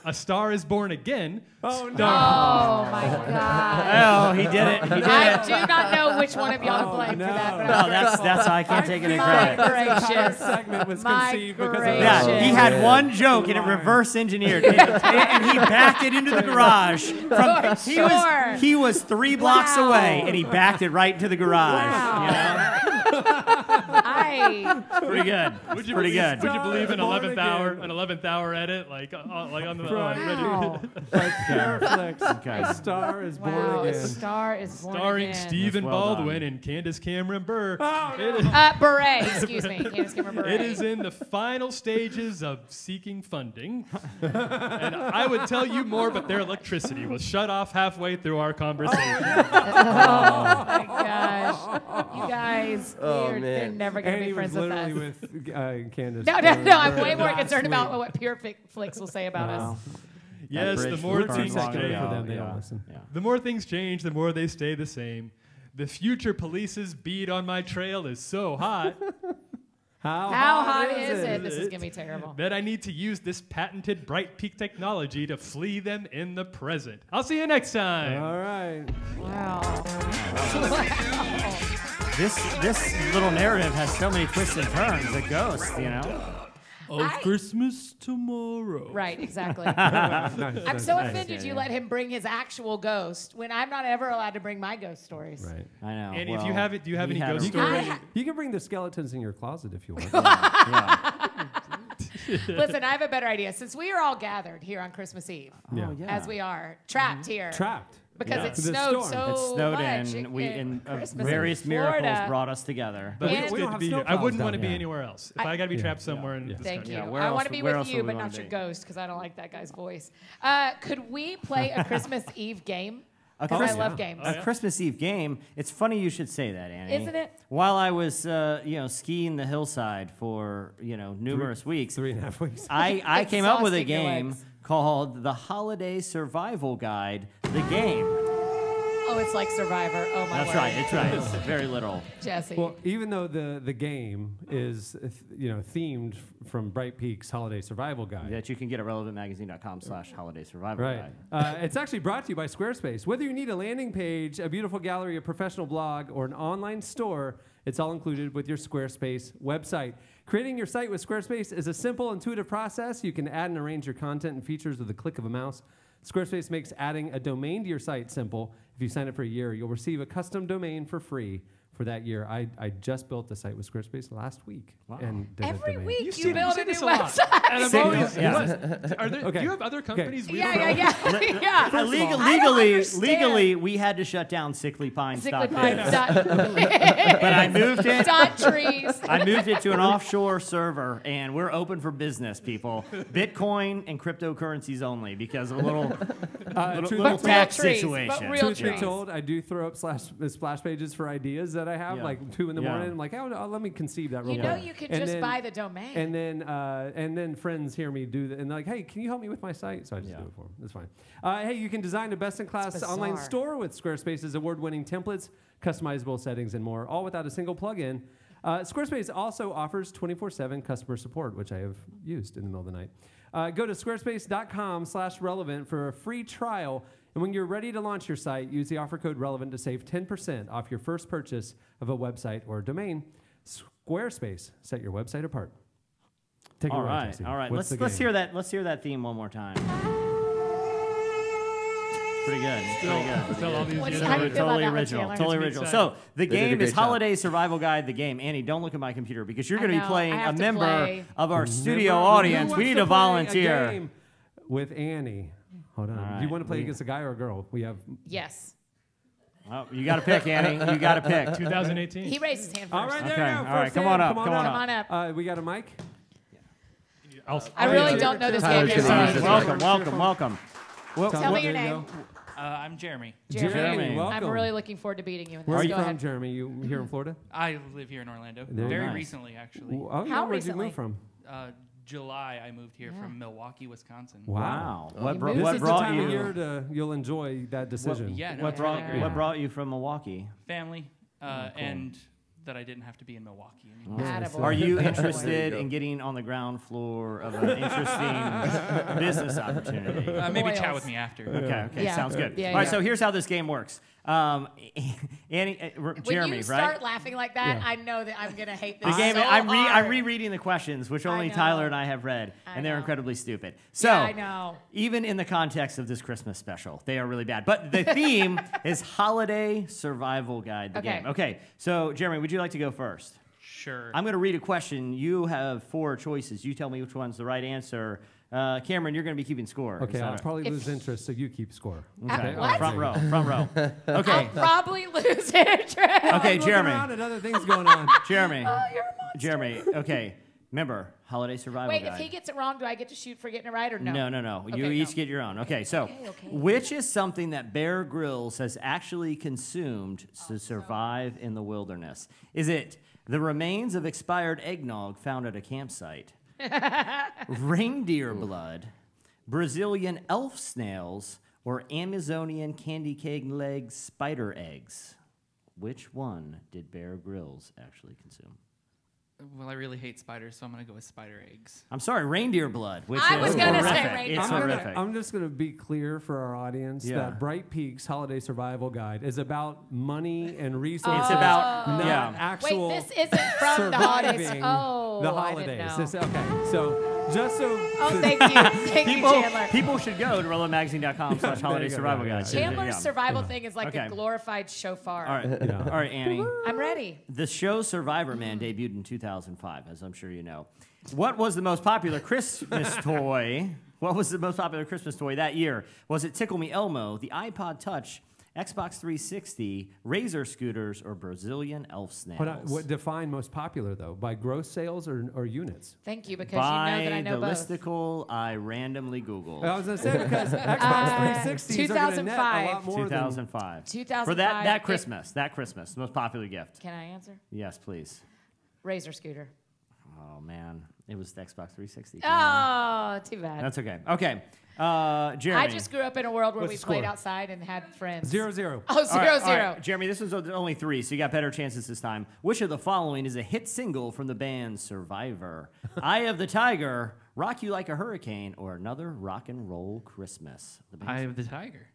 A Star is Born Again. Oh, no. Oh my God. Oh, he did it. He did I it. do not know which one of y'all to blame for that, but No, I'm that's grateful. how I can't take any My credit. gracious. segment was My conceived because of gracious. Yeah, he had one joke and it reverse engineered, and he backed it into the garage. He was 3 blocks Wow. away, and he backed it right into the garage. Wow. You know? Pretty good. Pretty good. Would you believe an Born 11th hour, Again. an 11th hour edit, like on the Wow. Like PureFlix, Okay. A Star is Born Wow. A Again. Star is Born starring Again. Stephen That's well Baldwin done. and Candace Cameron Bure. Beret, excuse me. Candace Cameron Bure. It is in the final stages of seeking funding. And I would tell you more, but their electricity was shut off halfway through our conversation. Oh my gosh. You guys, they're never going to And be he was friends with literally us. with Candace. No, I'm way more concerned about what PureFlix will say about Wow. us. Yes, That the bridge more was burned things long change ago. for them, they don't Yeah. listen. Yeah. the more things change, the more they stay the same. The future police's beat on my trail is so hot How hot is it? This is going to be terrible. that I need to use this patented Brightpeak technology to flee them in the present. I'll see you next time. All right. Wow. This little narrative has so many twists and turns. A ghost, you know. Of Christmas tomorrow. Right, exactly. Nice, I'm nice, so nice. offended you let him bring his actual ghost when I'm not ever allowed to bring my ghost stories. Right. I know. And if well, you have it, do you have we any had ghost a- stories? You can bring the skeletons in your closet if you want. Yeah. Listen, I have a better idea. Since we are all gathered here on Christmas Eve, Yeah. Oh, yeah. as we are trapped here, Trapped. because Yeah. it The snowed storm. so It snowed much in. in Christmas Various in miracles Florida. brought us together. But And- it's We good don't to have be here. I snowplows wouldn't want to down be here. anywhere else. If I got to be trapped somewhere in this Thank country. you. Yeah, where I else want to would- be where with else would you, we but wanna not your be? ghost, because I don't like that guy's voice. Could we play a Christmas Eve game? A Because Christ- I love games. A Christmas Eve game. It's funny you should say that, Annie. Isn't it? While I was, skiing the hillside for numerous weeks, 3.5 weeks. I came up with a Exhausting your game legs. called the Holiday Survival Guide. The game. Oh, it's like Survivor. Oh my That's word. right. It's right. It's very literal. Jesse. Well, even though the game is themed from Brightpeak's Holiday Survival Guide. That you can get at relevantmagazine.com/holiday survival Right. guide. It's actually brought to you by Squarespace. Whether you need a landing page, a beautiful gallery, a professional blog, or an online store, it's all included with your Squarespace website. Creating your site with Squarespace is a simple, intuitive process. You can add and arrange your content and features with the click of a mouse. Squarespace makes adding a domain to your site simple. If you sign up for a year, you'll receive a custom domain for free for that year. I just built the site with Squarespace last week. Wow. And did a Every domain. week you say build a new this a lot. website. And I'm Say- always, yeah. are there, Okay. do you have other companies we Yeah, don't know? yeah. Uh, I don't understand. legally, we had to shut down Sickly Pine Sickly Stock pine Biz. dot, But I moved it. dot trees. I moved it to an offshore server, and we're open for business, people. Bitcoin and cryptocurrencies only, because of a little Truth little be tax trees, situation. but real Truth be trees. told, I do throw up splash pages for ideas that I have, Yeah. like 2 in the Yeah. morning. I'm like, let me conceive that real You quick. know you could And just then- buy the domain. And then friends hear me do that, and they're like, hey, can you help me with my site? So I just Yeah. do it for them. That's fine. Hey, you can design a best-in-class It's online bizarre. store with Squarespace's award-winning templates, customizable settings, and more, all without a single plugin. Squarespace also offers 24/7 customer support, which I have used in the middle of the night. Go to squarespace.com/relevant for a free trial. And when you're ready to launch your site, use the offer code RELEVANT to save 10% off your first purchase of a website or domain. Squarespace, set your website apart. Take it All away, right, Jesse. all right. What's Let's the hear game? that. Let's hear that theme one more time. Pretty good. Pretty good. Still all these What do years you- how do you later. feel about Totally that one, original. Chandler? Totally Gets me original. excited. So the did a game great is job. Holiday Survival Guide. The game. Annie, don't look at my computer because you're I going to be know, playing I have a to member play. of our studio Who audience. wants We need to to play a volunteer. game with Annie. Hold on. All Do you right, want to play against a guy or a girl? We have. Yes. Oh, you got to pick, Annie. You got to pick. 2018. He raised his hand first. All right, there Okay, you go. all right, First come in. on up, come on Come on up. We got a mic. I really don't know this Tyler game. should have used Welcome, welcome, welcome. Well, Tell me your There you name. go. I'm Jeremy. Jeremy, welcome. I'm really looking forward to beating you in this. Where are you Go from, ahead. Jeremy? You here in Florida? I live here in Orlando. Very Very nice. recently, actually. Oh, yeah. How Where'd you recently? move from? July, I moved here Yeah. from Milwaukee, Wisconsin. Wow. You What, moved This what is the brought time of you? year you'll enjoy that decision. Yeah, no, What it's really brought great. What brought you from Milwaukee? Family, and that I didn't have to be in Milwaukee anymore. Attaboy. Are you There interested you go. in getting on the ground floor of an interesting business opportunity? Maybe chat Boils. with me after. Okay, Yeah. sounds good. Yeah, All right, yeah. so here's how this game works. Annie, When Jeremy, you right? start laughing like that, Yeah. I know that I'm gonna hate The this. game. so I'm hard. rereading the questions, which I only know. Tyler and I have read, I and they're know. incredibly stupid. So, Yeah, I know. even in the context of this Christmas special, they are really bad. But the theme is Holiday Survival Guide. The Okay. game. Okay. So, Jeremy, would you like to go first? Sure. I'm going to read a question. You have 4 choices. You tell me which one's the right answer. Cameron, you're going to be keeping score. Is Okay, that I'll right? probably lose interest, so you keep score. Okay. What? Front row. Front row. I'll Okay. probably lose interest. Okay, I'm looking Jeremy. around at other things going on. Jeremy. Oh, you're a monster. Jeremy. Okay. Remember, Holiday Survival Wait, Guide. if he gets it wrong, do I get to shoot for getting it right or no? No. You Okay, each no. get your own. Okay, so Okay. which is something that Bear Grylls has actually consumed to survive in the wilderness? Is it the remains of expired eggnog found at a campsite, reindeer blood, Brazilian elf snails, or Amazonian candy cane leg spider eggs? Which one did Bear Grylls actually consume? Well, I really hate spiders, so I'm going to go with spider eggs. I'm sorry, reindeer blood, which I is was gonna say horrific. reindeer It's blood. horrific. I'm just going to be clear for our audience Yeah. that Brightpeak's Holiday Survival Guide is about money and resources. It's about- not yeah. actual Wait, this isn't from the holidays. surviving Oh, the I holidays. didn't know. Okay, so just so Oh, thank you. Thank you, Chandler. People should go to ReloMagazine.com/Holiday you go, Survival yeah, Guide. Chandler's Yeah. survival thing is like Okay. a glorified shofar. All right, Yeah. all right, Annie. I'm ready. The show Survivor Man debuted in 2005, as I'm sure you know. What was the most popular Christmas toy? What was the most popular Christmas toy that year? Was it Tickle Me Elmo, the iPod Touch, Xbox 360, Razor scooters, or Brazilian elf snails? what define most popular though? By gross sales or units? Thank you, because By you know that I know the both. listicle I randomly Googled. I was going to say because Xbox 360s are going to net a 2005. lot more than 2005. 2005. For that it- Christmas, the most popular gift. Can I answer? Yes, please. Razor scooter. Oh man, it was the Xbox 360. Oh, too bad. That's okay. Okay, Jeremy. I just grew up in a world where What's we the played score? outside and had friends. 0-0. Oh, All right, 0-0. all right, Jeremy, this was only 3, so you got better chances this time. Which of the following is a hit single from the band Survivor? Eye of the Tiger, Rock You Like a Hurricane, or Another Rock and Roll Christmas? The band's- Eye of the Tiger.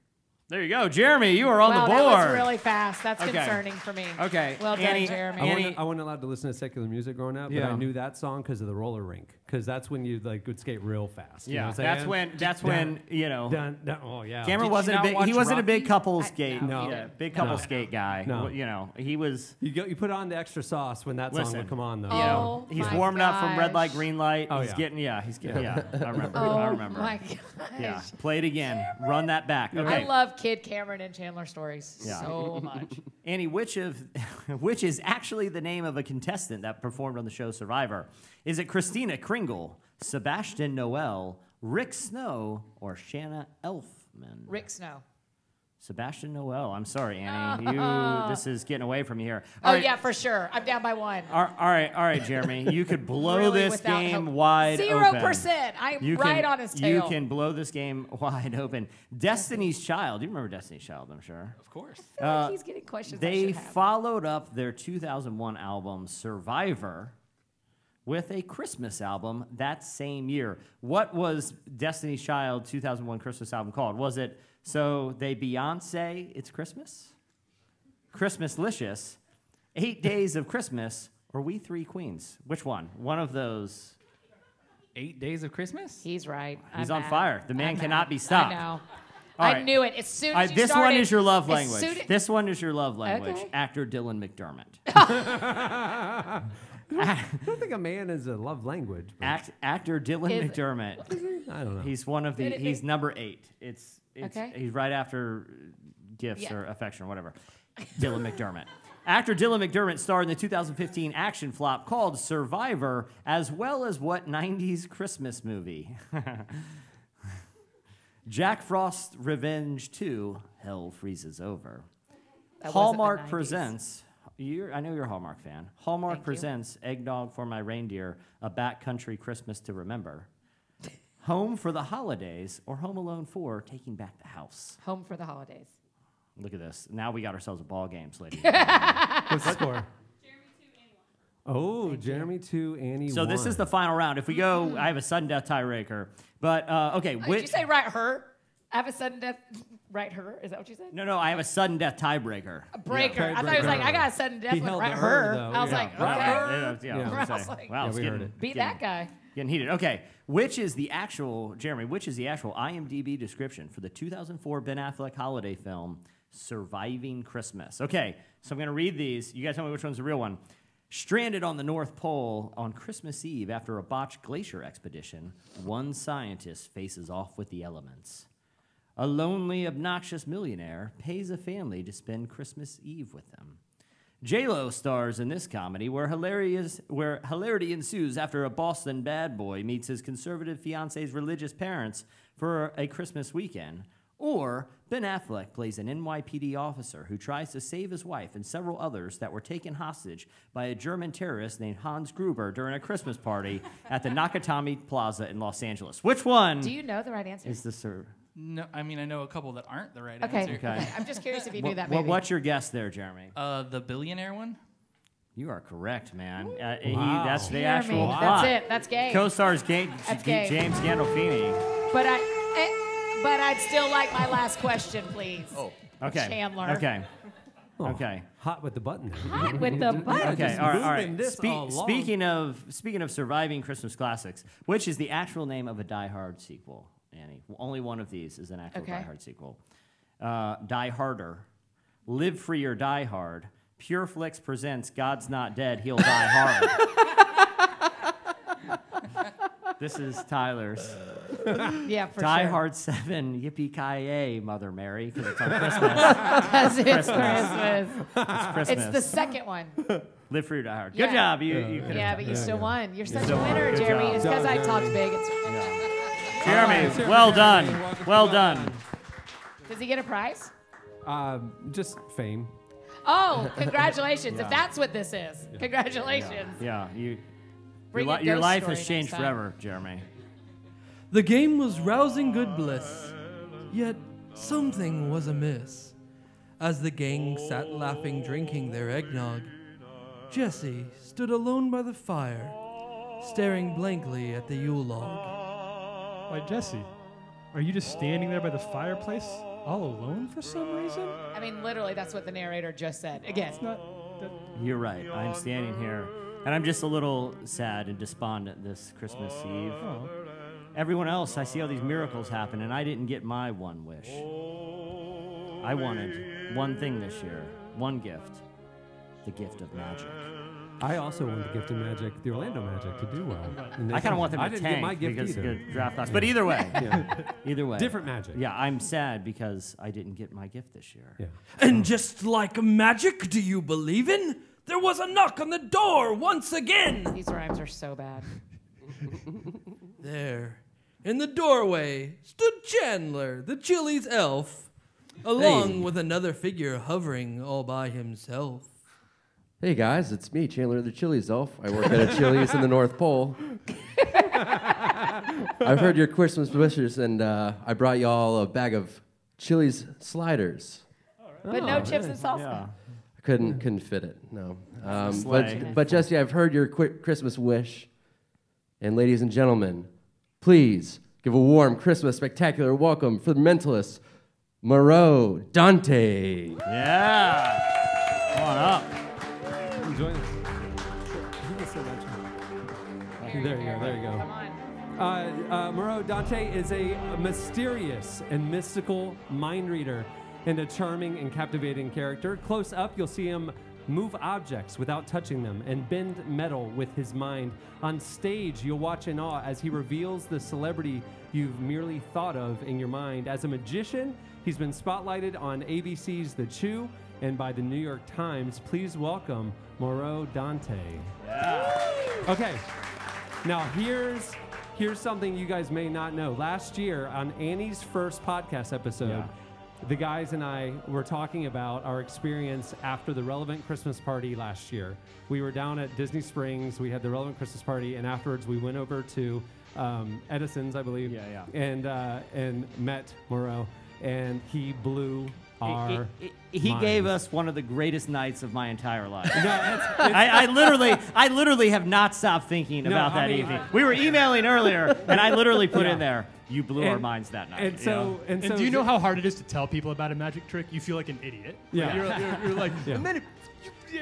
There you go, Jeremy. You are on Wow, the board. that was really fast. That's Okay. concerning for me. Okay, Well done, Annie- Jeremy. Annie- I wasn't allowed to listen to secular music growing up, but Yeah. I knew that song because of the roller rink. Because that's when you would skate real fast. You know Yeah, what I'm that's saying? when you know. Oh yeah. Cameron Did wasn't you a not big. He watch wasn't a big Rocky? couple skate. No. Yeah, big couple No. skate guy. No. You know, he was. You put on the extra sauce when that song Listen. would come on though. You know, Oh he's my warming up from red light, gosh. green light. Oh, he's yeah. getting. Yeah, he's getting. Yeah, I remember. Oh I remember. my gosh. Yeah, play it again. Run that back. Okay. I love Kid Cameron and Chandler stories Yeah. so much. Annie, which is actually the name of a contestant that performed on the show Survivor? Is it Christina Kringle, Sebastian Noel, Rick Snow, or Shanna Elfman? Rick Snow. Sebastian Noel. I'm sorry, Annie. This is getting away from you here. Oh, All right. yeah, for sure. I'm down by 1. All right, Jeremy. You could blow Really this without game hope. wide open. 0%. I'm You right can- on his You tail. can blow this game wide open. Destiny's Child. You remember Destiny's Child, I'm sure. Of course. I feel like he's getting questions I They should have. followed up their 2001 album Survivor with a Christmas album that same year. What was Destiny's Child 2001 Christmas album called? Was it So They Beyonce It's Christmas? Christmaslicious, 8 Days of Christmas, or We Three Queens? Which one? One of those. 8 Days of Christmas? He's right. He's I'm on mad. fire. The man I'm cannot mad. be stopped. I know. All I right. knew it. As soon as you This started. one is your love as language. soon as- This one is your love language. Okay. Actor Dylan McDermott. I don't think a man is a love language. but- Actor Dylan Is- McDermott. I don't know. He's one of the. Could it He's be? number 8. It's Okay. He's right after gifts Yeah. or affection or whatever. Dylan McDermott. Actor Dylan McDermott starred in the 2015 action flop called Survivor, as well as what 90s Christmas movie? Jack Frost's Revenge 2, Hell Freezes Over. That wasn't the Hallmark 90s. presents. I know you're a Hallmark fan. Hallmark Thank you. presents Eggnog for My Reindeer, A Backcountry Christmas to Remember. Home for the Holidays, or Home Alone 4, Taking Back the House. Home for the holidays. Look at this. Now we got ourselves a ball game, ladies. What's the score? Oh, Jeremy 2, Annie 1. So this is the final round. If we go, I have a sudden death tiebreaker. But, okay. Did you say right her? I have a sudden death. Right her? Is that what you said? No, I have a sudden death tiebreaker. A breaker. Yeah, I thought he was like, tiebreaker. I got a sudden death He with held right the her. her, though. I was Yeah. like, Right, okay. right, Yeah. I was I gonna was say, like, wow, Yeah, it's we getting, heard it. Be that guy. getting heated. Okay, which is the actual IMDb description for the 2004 Ben Affleck holiday film, Surviving Christmas? Okay, so I'm going to read these. You guys tell me which one's the real one. Stranded on the North Pole on Christmas Eve after a botched glacier expedition, one scientist faces off with the elements. A lonely, obnoxious millionaire pays a family to spend Christmas Eve with them. J-Lo stars in this comedy where hilarity ensues after a Boston bad boy meets his conservative fiance's religious parents for a Christmas weekend. Or Ben Affleck plays an NYPD officer who tries to save his wife and several others that were taken hostage by a German terrorist named Hans Gruber during a Christmas party at the Nakatomi Plaza in Los Angeles. Which one Do you know the right answer? is the sir? No, I mean, I know a couple that aren't the right Okay. answer. Okay. I'm just curious if you knew that movie. What's your guess there, Jeremy? The billionaire one? You are correct, man. Wow. That's the Jeremy, actual That's plot. it. That's gay. Co-stars That's gay. James Gandolfini. But I'd still like my last question, please. Oh, okay. Chandler. Okay. Oh, Okay. Hot with the button. Hot with the button. Okay. Just All moving right. this along. Speaking of surviving Christmas classics, which is the actual name of a Die Hard sequel, Annie? Only one of these is an actual Okay. Die Hard sequel. Die Harder, Live Free or Die Hard. Pure Flix presents God's Not Dead, He'll Die Hard. This is Tyler's. Yeah, for Die sure. Hard 7, Yippee-ki-yay, Mother Mary, because it's on Christmas. Because it's Christmas. It's Christmas. It's the second one. Live Free or Die Hard. Good Yeah. job. You could've Yeah, done but you Yeah, still yeah. won. You're such a still won. winner, Good Jeremy. job. It's because I talked big. Jeremy, well done. Well done. Does he get a prize? Just fame. Oh, congratulations. If that's what this is. Congratulations. Yeah, Bring a your ghost life story has changed next time. forever, Jeremy. The game was rousing good bliss, yet something was amiss. As the gang sat laughing, drinking their eggnog, Jesse stood alone by the fire, staring blankly at the Yule log. Why, Jesse, are you just standing there by the fireplace all alone for some reason? I mean, literally, that's what the narrator just said. Again. It's not. That, You're right. I'm standing here, and I'm just a little sad and despondent this Christmas Eve. oh. Everyone else, I see all these miracles happen, and I didn't get my one wish. I wanted one thing this year, one gift, the gift of magic. I also wanted the gift of magic, the Orlando Magic, to do well. And they I kind of want them I to didn't get my tank gift because either. of good draft class. But either way, either way. Different magic. Yeah, I'm sad because I didn't get my gift this year. Yeah. And just like magic, do you believe in? There was a knock on the door once again. These rhymes are so bad. There, in the doorway, stood Chandler, the Chili's elf, along with another figure hovering all by himself. Hey guys, it's me, Chandler the Chili's elf. I work at a Chili's in the North Pole. I've heard your Christmas wishes, and I brought y'all a bag of Chili's sliders. But no chips and salsa. Yeah. I couldn't fit it, no. Slay. But Jesse, I've heard your Christmas wish, and ladies and gentlemen, please give a warm Christmas spectacular welcome for the Mentalists, Murrow, Dante. Yeah. Come on up. Join us. There you go. There you go. Come on. Murrow Dante is a mysterious and mystical mind reader and a charming and captivating character. Close up, you'll see him move objects without touching them and bend metal with his mind. On stage, you'll watch in awe as he reveals the celebrity you've merely thought of in your mind. As a magician, he's been spotlighted on ABC's The Chew and by the New York Times. Please welcome Murrow Dante. Yeah. Okay, now here's something you guys may not know. Last year, on Annie's first podcast episode, the guys and I were talking about our experience after the Relevant Christmas party last year. We were down at Disney Springs. We had the Relevant Christmas party, and afterwards we went over to Edison's, I believe, and met Murrow, and he blew our He minds. gave us one of the greatest nights of my entire life. I literally have not stopped thinking about that evening. We were emailing earlier, and I literally put in there, "You blew our minds that night." And so, And do you know how hard it is to tell people about a magic trick? You feel like an idiot. Yeah. You're like, Yeah. and then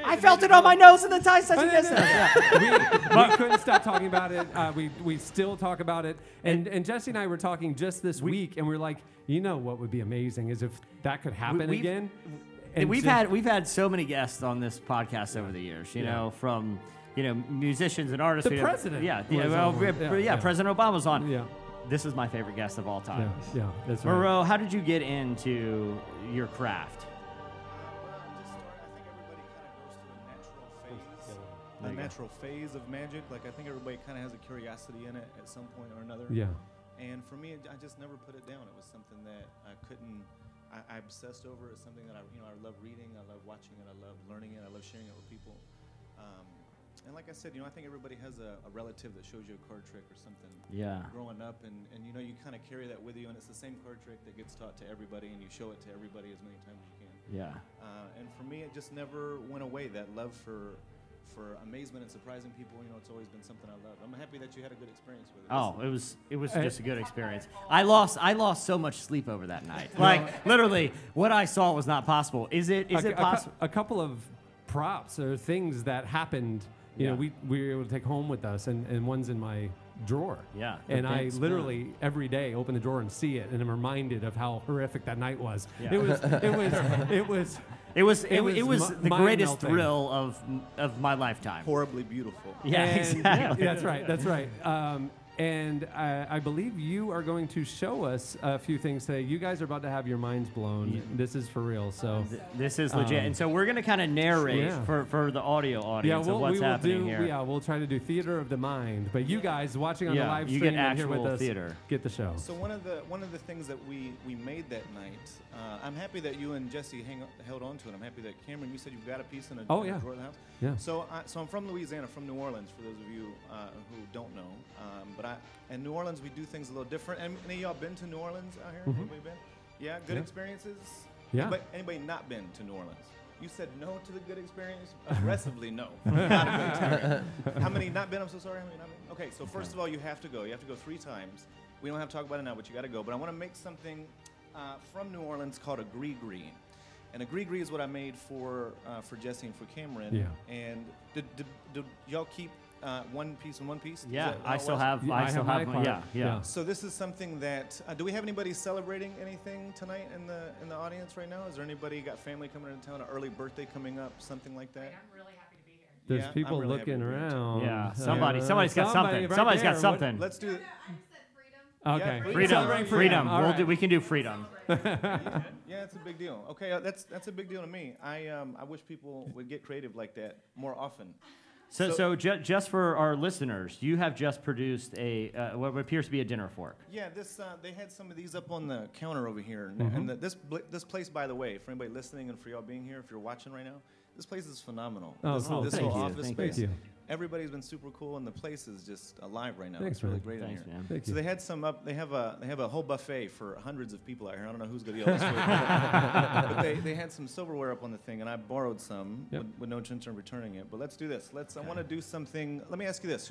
I felt it on my nose in the time session yesterday. we couldn't stop talking about it. We still talk about it. And Jesse and I were talking just this week, and we were like, you know what would be amazing is if that could happen again. And we've had so many guests on this podcast over the years, you know, from musicians and artists. The president. President Obama's on. Yeah. This is my favorite guest of all time. Yeah, that's right. Murrow, how did you get into your craft? A natural phase of magic. Like I think everybody kind of has a curiosity in it at some point or another. Yeah. And for me, I just never put it down. It was something that I couldn't. I obsessed over. It's something that I love reading. I love watching it. I love learning it. I love sharing it with people. And like I said, I think everybody has a relative that shows you a card trick or something. Yeah. Growing up, and you kind of carry that with you, and it's the same card trick that gets taught to everybody, and you show it to everybody as many times as you can. Yeah. And for me, it just never went away. That love for amazement and surprising people, it's always been something I love. I'm happy that you had a good experience with it. Oh, it was just a good experience. I lost so much sleep over that night. Like literally, what I saw was not possible. Is it possible? A couple of props or things that happened. We were able to take home with us, and one's in my drawer. Yeah. And I literally every day open the drawer and see it, and I'm reminded of how horrific that night was. Yeah. It was the greatest thrill of my lifetime. Horribly beautiful. Yeah, exactly. That's right. That's right. And I believe you are going to show us a few things today. You guys are about to have your minds blown. Yeah. This is for real. So this is legit. And so we're going to kind of narrate for the audio audience of what's happening here. Yeah, we'll try to do theater of the mind. But you guys watching on the live stream get and here with us, theater. Get the show. So one of the things that we made that night, I'm happy that you and Jesse held on to it. I'm happy that Cameron, you said you've got a piece in a drawer of the house. Yeah. So I'm from Louisiana, from New Orleans, for those of you who don't know. But in New Orleans, we do things a little different. Any of y'all been to New Orleans out here? Mm-hmm. Anybody been? Yeah, good experiences? Yeah. Anybody not been to New Orleans? You said no to the good experience? Aggressively no. Not a good experience. How many not been? I'm so sorry. How many not been? Okay, so first of all, you have to go. You have to go 3 times. We don't have to talk about it now, but you got to go. But I want to make something from New Orleans called a gris-gris. And a gris-gris is what I made for Jesse and for Cameron. Yeah. And did y'all keep one piece and one piece? Yeah, I still have one. Yeah. So this is something that do we have anybody celebrating anything tonight in the audience right now? Is there anybody got family coming into town, an early birthday coming up, something like that? I'm really happy to be here. There's people really looking happy to be here, too. around. Yeah. Somebody's got something. Right Somebody's there. got something. Let's do it. Okay. Yeah, Freedom. Freedom. All right. We can do freedom. Yeah, it's a big deal. Okay, that's a big deal to me. I wish people would get creative like that more often. So just for our listeners, you have just produced what appears to be a dinner fork. Yeah, they had some of these up on the counter over here, Mm-hmm. and this place, by the way, for anybody listening and for y'all being here, if you're watching right now, this place is phenomenal. Oh, this cool. this Thank whole you. office Thank space. you. Everybody's been super cool, and the place is just alive right now. Thanks, it's really man. great in Thanks, here. man. Thank So you. they had some up. They have a whole buffet for hundreds of people out here. I don't know who's gonna eat all this food, but they had some silverware up on the thing, and I borrowed some with no intention of returning it. But let's do this. I want to do something. Let me ask you this: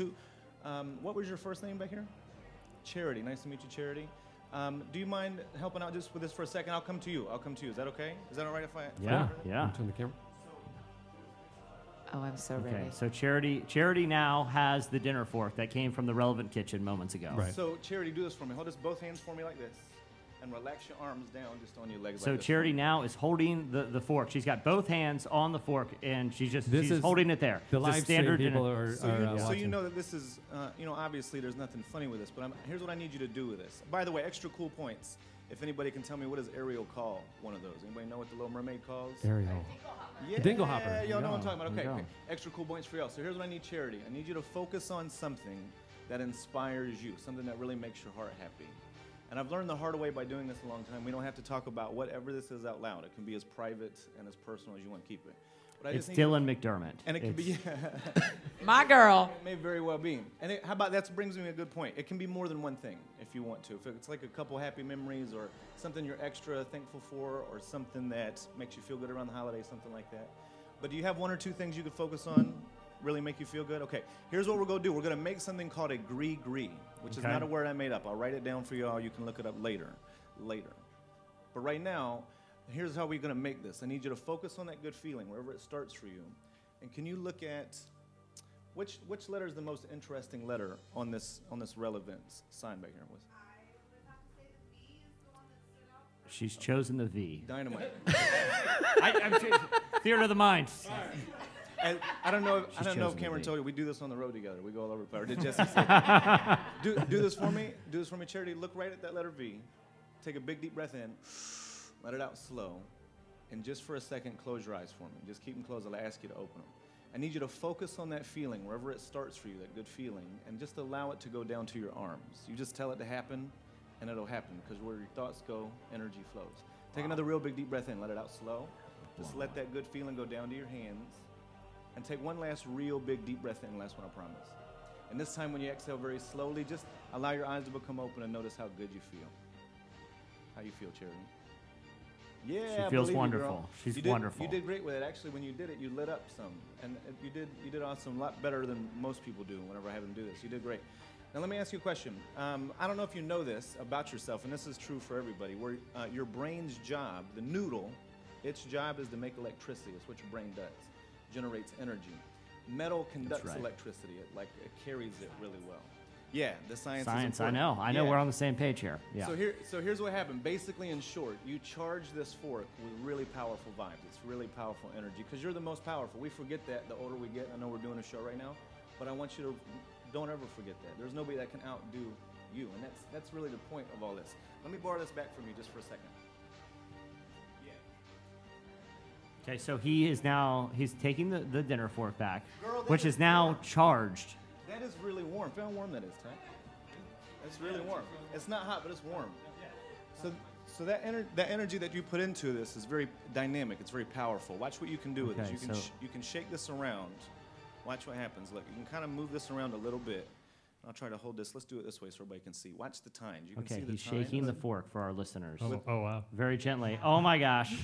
what was your first name back here? Charity. Nice to meet you, Charity. Do you mind helping out just with this for a second? I'll come to you. Is that okay? Is that all right if I? Yeah. Turn the camera. Oh, I'm so Okay, ready. so Charity now has the dinner fork that came from the relevant kitchen moments ago. Right. So Charity, do this for me. Hold this both hands for me like this, and relax your arms down just on your legs. So like this. Charity now is holding the fork. She's got both hands on the fork, and she's Is holding it there. The It's a live standard stream people dinner. are So you watching. know that this is, obviously there's nothing funny with this, but here's what I need you to do with this. By the way, extra cool points. If anybody can tell me, what does Ariel call one of those? Anybody know what the Little Mermaid calls? Ariel. Yeah, Dingle hopper. Y'all know what I'm talking about. There Okay, you okay. Extra cool points for y'all. So here's what I need, Charity. I need you to focus on something that inspires you, something that really makes your heart happy. And I've learned the hard way by doing this a long time. We don't have to talk about whatever this is out loud. It can be as private and as personal as you want to keep it. But I It's just need Dylan McDermott. and it can be, My girl. it may very well be. And how about that brings me a good point. It can be more than one thing if you want to. If it's like a couple happy memories or something you're extra thankful for or something that makes you feel good around the holidays, something like that. But do you have one or two things you could focus on, really make you feel good? Okay, here's what we're going to do. We're going to make something called a gree-gree, which is Okay. not a word I made up. I'll write it down for y'all. You can look it up later. But right now, here's how we're going to make this. I need you to focus on that good feeling, wherever it starts for you. And can you look at which letter is the most interesting letter on this relevance sign back here? She's chosen the V. Dynamite. I'm theater of the mind. And I don't know She's if chosen Cameron to be. told you, we do this on the road together. We go all over the place. Or did Jesse say? Do this for me. Do this for me, Charity. Look right at that letter V. Take a big, deep breath in. Let it out slow. And just for a second, close your eyes for me. Just keep them closed. I'll ask you to open them. I need you to focus on that feeling, wherever it starts for you, that good feeling, and just allow it to go down to your arms. You just tell it to happen, and it'll happen, because where your thoughts go, energy flows. Take another real big, deep breath in. Let it out slow. Just let that good feeling go down to your hands. And take one last real big, deep breath in, last one, I promise. And this time when you exhale very slowly, just allow your eyes to become open and notice how good you feel. How you feel, Charity? Yeah, She I feels believe you, wonderful. girl. She's You did- wonderful. You did great with it. Actually, when you did it, you lit up some. And you did awesome, a lot better than most people do whenever I have them do this. You did great. Now let me ask you a question. I don't know if you know this about yourself, and this is true for everybody, where your brain's job, the noodle, its job is to make electricity. It's what your brain does. Generates energy. Metal conducts right. electricity. It carries it really well. Yeah, the science is Science, I important. know. I know Yeah. we're on the same page here. Yeah. So here's what happened. Basically, in short, you charge this fork with really powerful vibes. It's really powerful energy because you're the most powerful. We forget that the older we get. I know we're doing a show right now, but I want you to don't ever forget that. There's nobody that can outdo you, and that's really the point of all this. Let me borrow this back from you just for a second. Okay, so he's taking the dinner fork back, Girl, that which is is now warm. charged. That is really warm. Feel how warm that is, Ty. It's really warm. It's not hot, but it's warm. So that energy that you put into this is very dynamic. It's very powerful. Watch what you can do with Okay, this. You can so- you can shake this around. Watch what happens. Look, you can kind of move this around a little bit. I'll try to hold this. Let's do it this way so everybody can see. Watch the tines. You can Okay, see the he's tines. shaking the fork for our listeners. Oh wow. Very gently. Oh my gosh.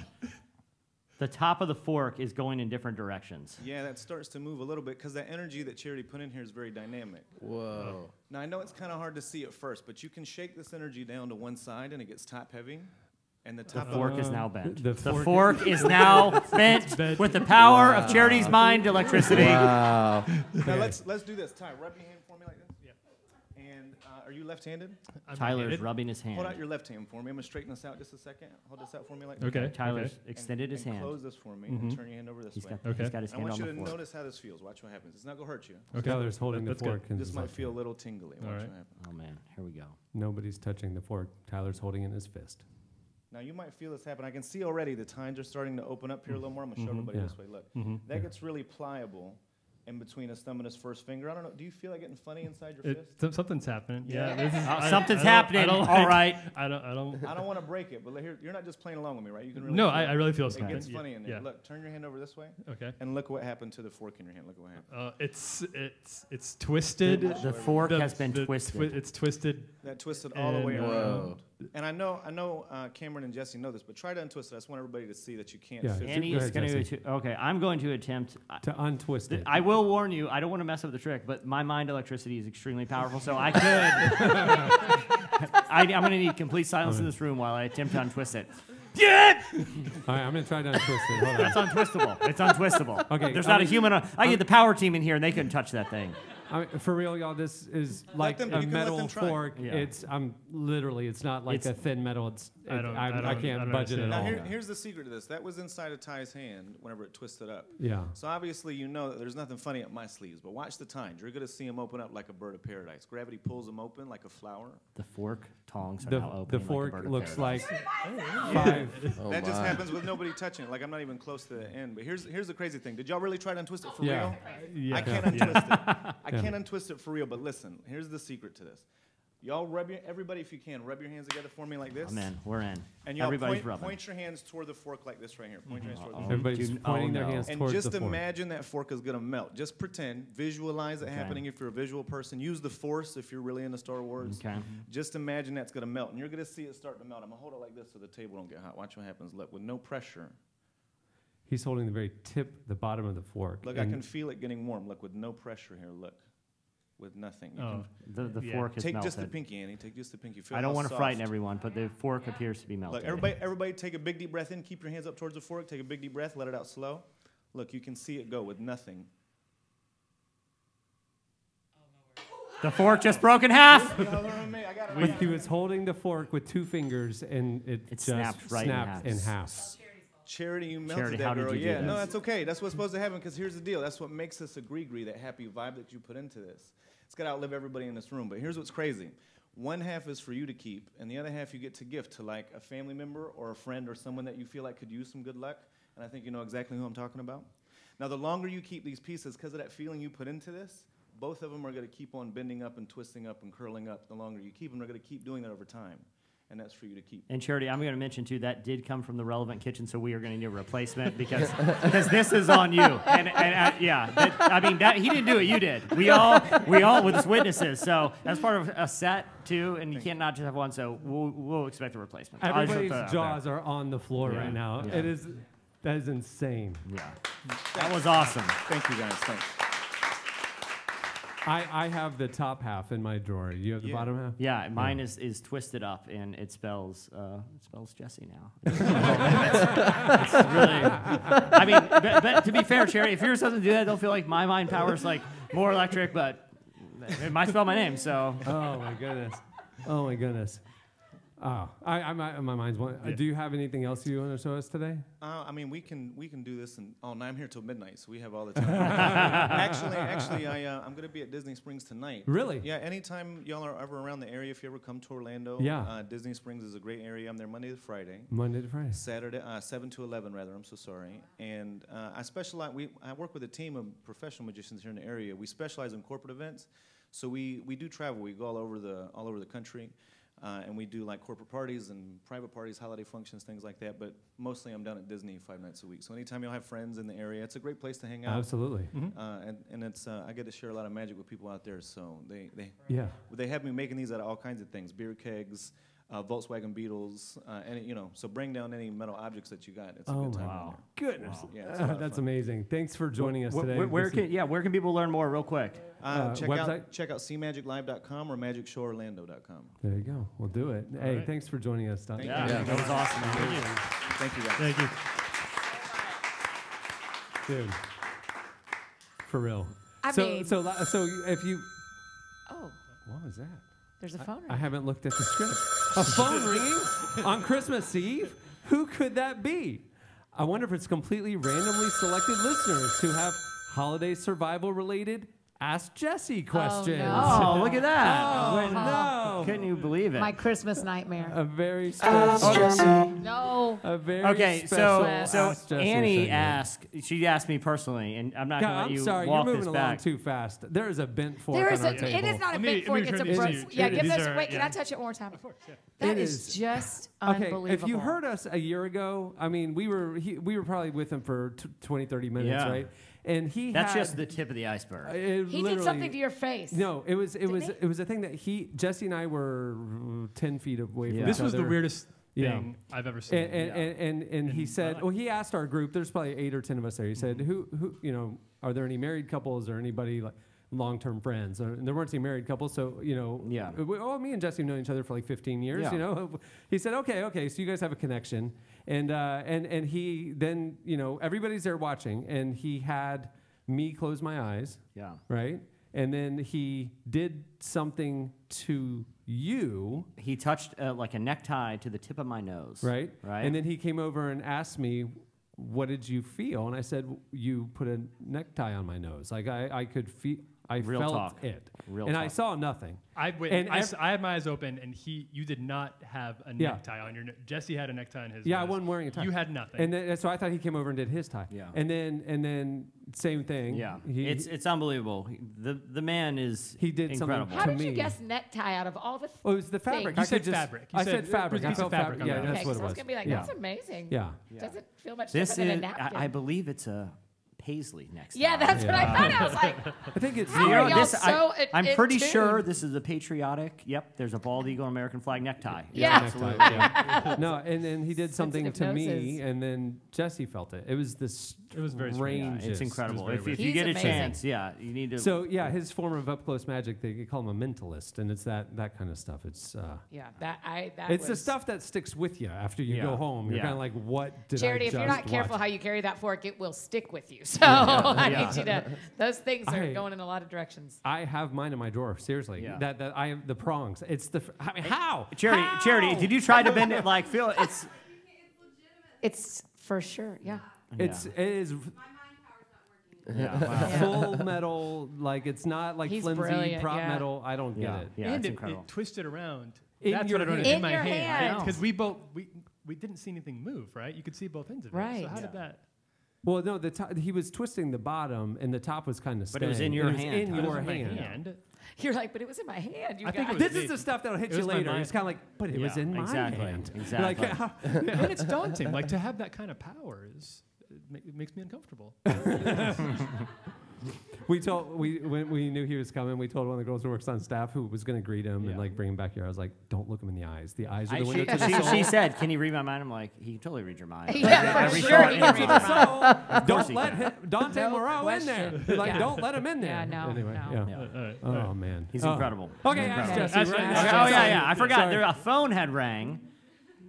The top of the fork is going in different directions. Yeah, that starts to move a little bit because that energy that Charity put in here is very dynamic. Whoa. Now, I know it's kind of hard to see at first, but you can shake this energy down to one side and it gets top heavy. And the The top fork is now bent. the The fork- fork is now bent with the power of Charity's mind electricity. Wow. Now let's do this. Ty, rub your hand for me like this. Yeah. And are you left-handed? I'm Tyler's right-handed. rubbing his hand. Hold out your left hand for me. I'm gonna straighten this out just a second. Hold this out for me like Okay. this. Tyler's okay. extended his and hand. Close this for me and turn your hand over this He's way. got, Okay. he's got his I hand want on you the to fork. notice how this feels. Watch what happens. It's not gonna hurt you. Okay. Tyler's holding the That's good. fork. and This it's might like, feel a little tingly. Watch All right. what happens. Oh man, here we go. Nobody's touching the fork. Tyler's holding it in his fist. Now you might feel this happen. I can see already the tines are starting to open up here a little more. I'm gonna show everybody yeah. this way. Look, that gets really pliable in between his thumb and his first finger. I don't know. Do you feel like getting funny inside your fist? Something's happening. Yeah. Yeah. This is, Something's I don't- happening. I don't All like- right. I don't. I don't want to break it, but here, you're not just playing along with me, right? You can really No, feel I it. really feel It something. gets funny in there. Yeah. Look, turn your hand over this way, Okay. and look what happened to the fork in your hand. Look what happened. It's twisted. The fork has been twisted. It's twisted. That twisted all the way And, around. And I know Cameron and Jesse know this, but try to untwist it. I just want everybody to see that you can't Yeah. physically. Annie Go is ahead, going Jesse. to. Okay, I'm going to attempt. To untwist it. I will warn you. I don't want to mess up the trick, but my mind electricity is extremely powerful, so I could. I'm going to need complete silence in this room while I attempt to untwist it. Yeah. All right, I'm gonna try to untwist it. Hold on. That's untwistable. It's untwistable. Okay, There's not a human. I get the power team in here, and they couldn't touch that thing. I mean, for real, y'all, this is like them- a you can let metal them try. fork. Yeah. It's literally, it's not like a thin metal. I can't don't budget at understand. all. Now, here's the secret to this. That was inside of Ty's hand whenever it twisted up. Yeah. So obviously you know that there's nothing funny up my sleeves, but watch the tines. You're going to see them open up like a bird of paradise. Gravity pulls them open like a flower. The fork tongs are now open. The fork like a bird of looks paradise. like 5. Oh That just my. happens with nobody touching it. Like I'm not even close to the end. But here's the crazy thing. Did y'all really try to untwist it for Yeah. real? I can't untwist it. I can't untwist it for real. But listen, here's the secret to this. Y'all everybody, if you can, rub your hands together for me like this. I'm in. We're in. And y'all Everybody's rubbing. point your hands toward the fork like this right here. Point your hands toward the fork. Everybody's pointing their hands And towards just the fork. imagine that fork is gonna melt. Just pretend, visualize it happening if you're a visual person. Use the Force if you're really into Star Wars. Okay. Just imagine that's gonna melt, and you're gonna see it start to melt. I'm gonna hold it like this so the table don't get hot. Watch what happens. Look, with no pressure. He's holding the very tip, the bottom of the fork. Look, I can feel it getting warm. Look, with no pressure here. Look, with nothing. You Oh, The Yeah. fork is take melted. just the pinky, Annie. Take just the pinky. Feel I don't how want to soft. frighten everyone, but the fork appears to be melted. Look, everybody, take a big deep breath in. Keep your hands up towards the fork. Take a big deep breath. Let it out slow. Look, you can see it go with nothing. The fork just broke in half. He was holding the fork with 2 fingers, and it just snapped right in snapped half. in half. Charity, you melted Charity, that how did girl. you do Yeah, no, this? that's okay. That's what's supposed to happen because here's the deal. That's what makes us a gree-gree, that happy vibe that you put into this. It's got to outlive everybody in this room. But here's what's crazy. One half is for you to keep, and the other half you get to gift to like a family member or a friend or someone that you feel like could use some good luck. And I think you know exactly who I'm talking about. Now, the longer you keep these pieces, because of that feeling you put into this, both of them are going to keep on bending up and twisting up and curling up. The longer you keep them, they're going to keep doing that over time. And that's for you to keep. And Charity, I'm going to mention too that did come from the Relevant Kitchen, so we are going to need a replacement because this is on you. He didn't do it, you did. We all with witnesses. So that's part of a set too, and you can't not just have one. So we'll expect a replacement. Everybody's jaws are on the floor right now. Yeah. That is insane. Yeah, that was awesome. Thank you, guys. Thanks. I have the top half in my drawer. You have the bottom half? Yeah, mine is twisted up, and it spells Jesse now. It's really. I mean, but to be fair, Charity, if yours doesn't do that, don't feel like my mind power is like more electric, but it might spell my name. So. Oh my goodness. Oh my goodness. Oh, my mind's one. Do you have anything else you want to show us today? I mean, we can do this, and no, I'm here till midnight, so we have all the time. actually, I'm going to be at Disney Springs tonight. Really? Yeah. Anytime y'all are ever around the area, if you ever come to Orlando, Disney Springs is a great area. I'm there Monday to Friday. Monday to Friday. Saturday, 7 to 11 rather. I'm so sorry. And I specialize. I work with a team of professional magicians here in the area. We specialize in corporate events, so we do travel. We go all over the country. And we do like corporate parties and private parties, holiday functions, things like that. But mostly I'm down at Disney 5 nights a week. So anytime you'll have friends in the area, it's a great place to hang out. Absolutely. And it's I get to share a lot of magic with people out there. So they have me making these out of all kinds of things: beer kegs, Volkswagen Beetles, so bring down any metal objects that you got. It's a good time. Wow. Goodness. Wow. Yeah, it's a lot of That's fun. amazing. Thanks for joining us today. Where can people learn more, real quick? Website? Check out cmagiclive.com or magicshoworlando.com. There you go. We'll do it. Hey, right. thanks for joining us, Dante. Yeah, that was awesome. Thank you. Thank you, guys. Thank you. Dude. For real. So if you... Oh, What was that? there's a phone I ring. haven't looked at the script. A phone ringing on Christmas Eve? Who could that be? I wonder if it's completely randomly selected listeners who have holiday survival related Ask Jesse questions. no. Oh, look at that. Oh, no. Couldn't you believe it? My Christmas nightmare. A very special. No. A very Okay, special so Ask Jesse Annie segment. she asked me personally, and I'm not going to God, let you I'm sorry, walk you're this moving along back. too fast. There is a bent fork There is on our a, table. it is not a Let me- big fork, let me it's a turn broke. these to you. Yeah, give These this. are- Wait, can yeah. I touch it one more time? Yeah. That It is is- just Okay, unbelievable. if you heard us a year ago, I mean, we were probably with him for 20, 30 minutes, Yeah. right? And That's had, just the tip of the iceberg. He did something to your face. No, it was he? a thing that Jesse and I were 10 feet away from This each was other. the weirdest Yeah. thing I've ever seen. And he said, well, he asked our group. There's probably 8 or 10 of us there. He said, who, are there any married couples or anybody like? long-term friends. And there weren't any married couples, so, you know. Yeah. Me and Jesse have known each other for like 15 years, Yeah. you know. He said, okay, so you guys have a connection. And he then, you know, everybody's there watching, and he had me close my eyes. Yeah. Right? And then he did something to you. He touched like a necktie to the tip of my nose. Right? Right. And then he came over and asked me, what did you feel? And I said, you put a necktie on my nose. Like I could feel, I felt it. And I saw nothing. I had my eyes open, and you did not have a necktie on your neck. Jesse had a necktie on his nose. I wasn't wearing a tie. You had nothing. And then, so I thought he came over and did his tie. Yeah. And then same thing. Yeah. It's unbelievable. The man is incredible. How did you guess necktie out of all the Well, it was the fabric. You said fabric. I said fabric. I felt fabric. Yeah, Okay, that's what it I was was. going to be like, that's amazing. Yeah. Doesn't feel much This different is, than a napkin. I believe it's a paisley next Yeah, that's what I thought. I was like, I think it's how are y'all so I'm pretty in tune? sure this is a patriotic. Yep, there's a bald eagle American flag necktie. Yeah. absolutely. No, and then he did something to Sensitive me, noses. and then Jesse felt it. It was this. It was very strange. It's incredible. It was If very you weird. get a He's chance, you need to. So yeah, his form of up close magic, they call him a mentalist, and it's that kind of stuff. It's it's the was- stuff that sticks with you after you Yeah. go home. You're Yeah. kind of like, what did Charity, I if just you're not careful watch? how you carry that fork, it will stick with you. So I need you to. Those things are I- going in a lot of directions. I have mine in my drawer. Seriously, Yeah. that I have the prongs. It's the I mean, how? Charity, did you try to bend it like feel it's? It's for sure, yeah. It is Yeah, wow. full metal. Like it's not like He's flimsy brilliant, prop yeah. metal. I don't get it. Yeah, and it's it incredible. twisted around. In That's your what I don't hand. In my your hand. hand. Because we didn't see anything move, right? You could see both ends of it. Right. So how did that? Well, no, he was twisting the bottom, and the top was kind of. But it was in your hand. In It was your in my hand. hand. You're like, but it was in my hand. You I think guys. it was This is the stuff that'll hit It you was my later. mind. It's kind of like, but it was in my exactly, hand. exactly. Like, how- And it's daunting. Like to have that kind of power it makes me uncomfortable. when we knew he was coming, we told one of the girls who works on staff who was going to greet him and like bring him back here. I was like, don't look him in the eyes. The eyes are the window to the soul. She said, "Can you read my mind?" I'm like, "He can totally read your mind." Yeah, for Every sure thought he in can your read your mind. mind. Don't let him, Dante No Murrow in there. question. Like, Yeah. don't let him in there. Yeah, no, Anyway, no. yeah. All right. Oh man, He's incredible. Okay, He's ask incredible. Jesse. Ask right? Jesse. Ask Okay, oh Jesse. yeah, I forgot. Sorry. There, a phone had rang.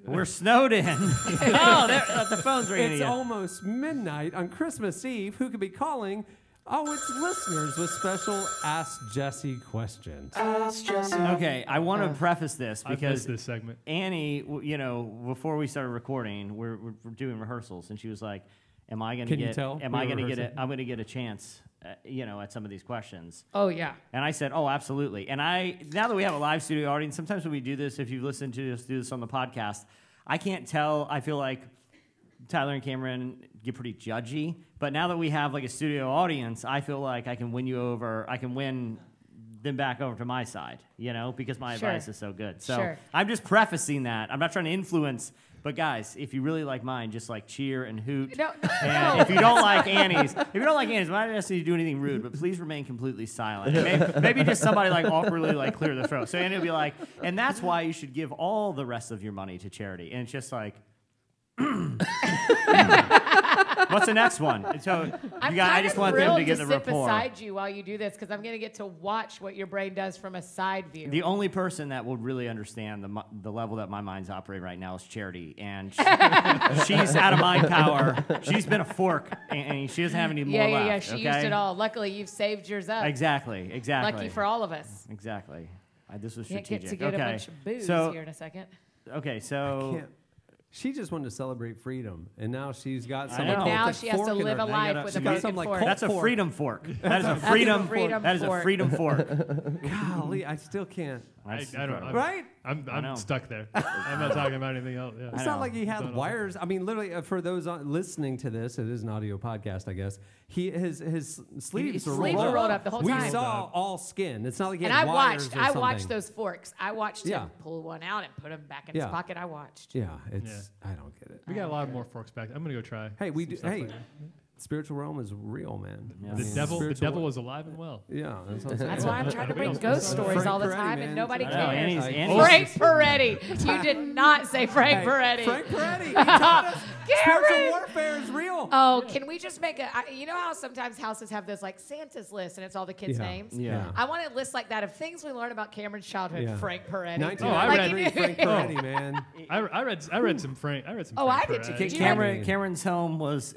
We're snowed in. The phone's ringing It's again. almost midnight on Christmas Eve. Who could be calling? Oh, it's listeners with special Ask Jesse questions. Okay, I want to preface this I've because missed this segment. Annie, before we started recording, we're doing rehearsals, and she was like, "Am I going to Can you get? tell Am we I were going to get rehearsing? I'm going to get a chance, at some of these questions." Oh yeah. And I said, "Oh, absolutely." And now that we have a live studio audience, sometimes when we do this, if you listen to us do this on the podcast, I can't tell. I feel like Tyler and Cameron get pretty judgy, but now that we have like a studio audience, I feel like I can win you over. I can win them back over to my side, because my Sure. advice is so good. So Sure. I'm just prefacing that. I'm not trying to influence, but guys, if you really like mine, just like cheer and hoot. No, And no. if you don't like Annie's, I'm not asking you to do anything rude, but please remain completely silent. And maybe just somebody like awkwardly like clear the throat. So Annie will be like, and that's why you should give all the rest of your money to charity. And it's just like, what's the next one? And so I just want them to get the sit rapport. beside you while you do this because I'm going to get to watch what your brain does from a side view. The only person that will really understand the level that my mind's operating right now is Charity, and she's out of mind power. She's been a fork, and she doesn't have any more left. Yeah. She okay? used it all. Luckily, you've saved yours up. Exactly. Lucky for all of us. Exactly. This was Can't strategic. get to get okay. a bunch of booze so, here in a second. Okay, so Can't- She just wanted to celebrate freedom, and now she's got I some. know. And now occultic she has fork to in her- live a now you life gotta- with she a got broken some, like, fork. Colt that's a fork. freedom fork. That is a a freedom. freedom That is a fork. freedom fork. Golly, I still can't. I don't. Right? I know. I'm stuck there. I'm not talking about anything else. Yeah. It's not like he had wires. I mean, literally, for those listening to this, it is an audio podcast, I guess. His sleeves were sleeves were rolled up the whole we time. saw all skin. It's not like he And had I wires watched. or I something. watched those forks. I watched Yeah. him pull one out and put him back in Yeah. his pocket. I watched. Yeah, it's. I don't get it. We got a lot more forks back. I'm gonna go try. Hey, we some do. stuff Hey, later. spiritual realm is real, man. Yeah. I The mean, devil spiritual- is alive and well. Yeah, that's what I'm saying. That's why I'm trying to bring Nobody ghost else- stories Frank all the Peretti, time, man. and nobody I know, cares. Annie's- Frank Peretti. You did not say Frank Hey, Peretti. Frank Peretti. He taught us. Spiritual warfare is real. Oh, can we just make you know how sometimes houses have those like Santa's list and it's all the kids' names? Yeah. I want a list like that of things we learned about Cameron's childhood. Yeah. Frank Peretti. 1993 Frank Peretti, man. I read some Frank. Oh, Frank I did too. Peretti. Did you Cameron's home was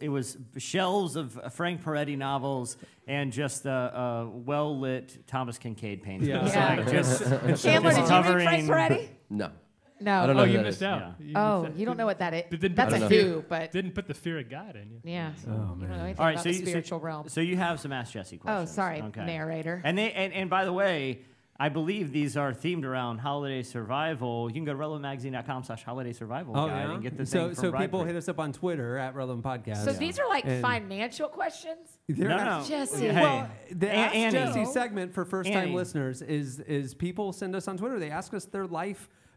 shelves of Frank Peretti novels and just well-lit Thomas Kincaid paintings. Yeah. Like just Chandler, did you read covering- Frank Peretti? No. No. I don't know Oh, who you that missed is. out. Yeah. You don't know what that is. Didn't That's put a the fear- who, but Didn't put the fear of God in you. yeah. Oh, You don't know man. anything All right, about so the you, spiritual realm. so you have some Ask Jesse questions. Oh, sorry, Okay. narrator. And by the way, I believe these are themed around holiday survival. You can go to relevantmagazine.com/holiday survival Oh, guide yeah? and get the so thing from people Brightpeak. hit us up on Twitter at Relevant Podcast. So these are like And- financial questions? They're No, not- no. Jesse. Hey. Well, the Ask Annie. Jesse segment for first-time Annie. listeners is people send us on Twitter. They ask us their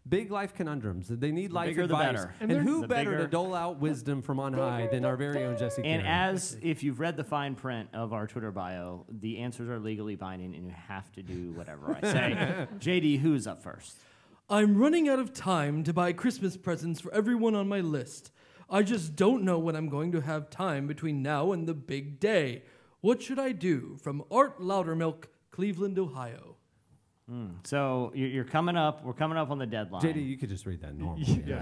big life conundrums. They need life bigger, the advice. better. And who The better bigger- to dole out wisdom from on high than our very own Jesse And Karen. if you've read the fine print of our Twitter bio, the answers are legally binding, and you have to do whatever I say. JD, who's up first? I'm running out of time to buy Christmas presents for everyone on my list. I just don't know when I'm going to have time between now and the big day. What should I do? From Art Loudermilk, Cleveland, Ohio. So you're coming up. We're coming up on the deadline. JD, you could just read that normally. No.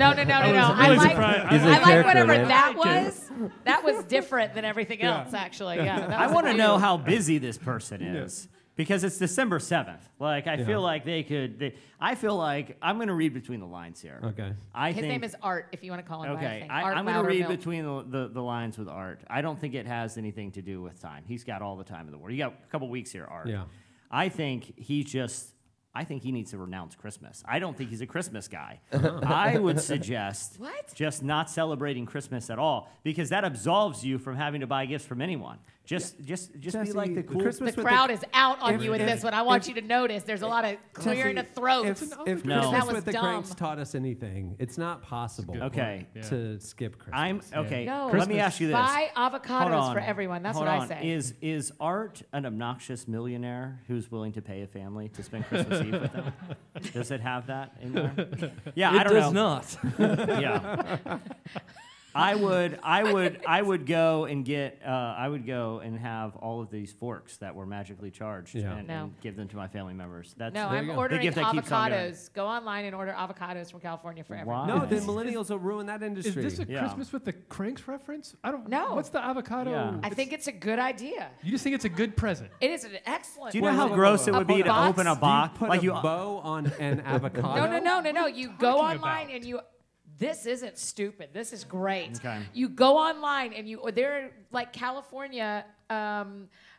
I really like, surprised. He's a I like character, whatever man. that was. That was different than everything else, actually. Yeah. that I was want to new. know how busy this person is. Because it's December 7th. Like, I Yeah. feel like I feel like I'm going to read between the lines here. Okay. His name is Art, if you want to call him by Okay, anything. Art I'm going to read Loudermilk. between the lines with Art. I don't think it has anything to do with time. He's got all the time in the world. You got a couple weeks here, Art. Yeah. I think he needs to renounce Christmas. I don't think he's a Christmas guy. I would suggest What? just not celebrating Christmas at all, because that absolves you from having to buy gifts from anyone. Just be Jesse, like the cool. Christmas The with crowd is out on if- you with if- this one. I want if- you to notice there's a lot of clearing Jesse, of throats. If No. Christmas That was with the dumb. Cranks taught us anything, it's not possible Okay. Yeah. to skip Christmas. I'm okay. No. Let me ask you this. Buy Hold avocados on. for everyone. That's Hold what on. I say. Is Art an obnoxious millionaire who's willing to pay a family to spend Christmas Eve with them? Does it have that in there? Yeah, I It don't does know. not. Yeah. I would go and get I would go and have all of these forks that were magically charged Yeah. and No. give them to my family members. That's No, There I'm you go. The ordering gift that keeps on going. avocados. Go online and order avocados from California for everyone. Wow. No, then millennials will ruin that Is industry. this a Yeah. Christmas with the Cranks reference? I don't No. What's the avocado? Yeah. I think it's a good idea. You just think it's a good present. It is an excellent. Do you know Wait, how wait, wait, gross wait, it would wait. be A to box? open a Do you box? put Like a you bow on an avocado? No. You go talking online about? and you. This isn't stupid. This is great. Okay. You go online and there are like California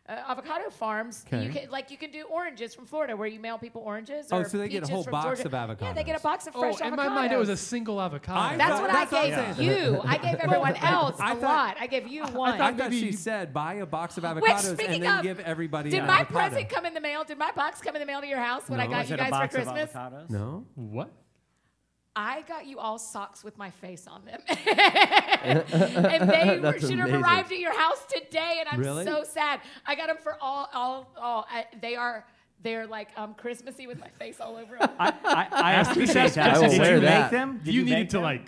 avocado farms. Okay. You can do oranges from Florida where you mail people oranges. Oh, or so they get a peaches whole from box Georgia. of avocados. Yeah, they get a box of Oh, fresh avocados. in my mind, it was a single avocado. That's thought- what that's what I I'm gave saying. you. I gave everyone else I a thought- lot. I gave you one. I thought she said buy a box of Which, avocados speaking and then of, give everybody did an my avocado. present come in the mail? Did my box come in the mail to your house when I No. got Was you it a guys for box of Christmas? avocados? No? What? I got you all socks with my face on them. And they That's should have amazing. arrived at your house today, and I'm Really? so sad. I got them for all. They're like Christmassy with my face all over them. I appreciate that. I will Did wear you that. make them? Did You make needed to them?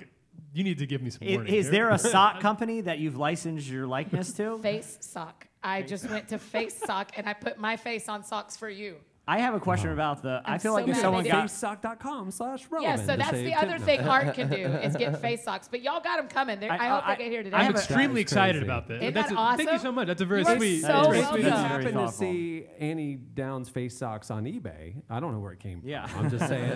you need to give me some warning. Is here. there a sock company that you've licensed your likeness to? Face sock. I just went to Face Sock, and I put my face on socks for you. I have a question about the. I I'm feel so like if mad someone they got. Facesock.com/relevant. Yeah, so to that's save the other tip thing notes. Art can do is get face socks. But y'all got them coming. I hope they get here today. I I'm have a- extremely That is excited crazy. about this. Isn't That's that Thank you awesome? so much. That's a very You are sweet. so that's very welcome. If sweet. you Very happen to thoughtful. see Annie Downs face socks on eBay, I don't know where it came from. Yeah. I'm just saying.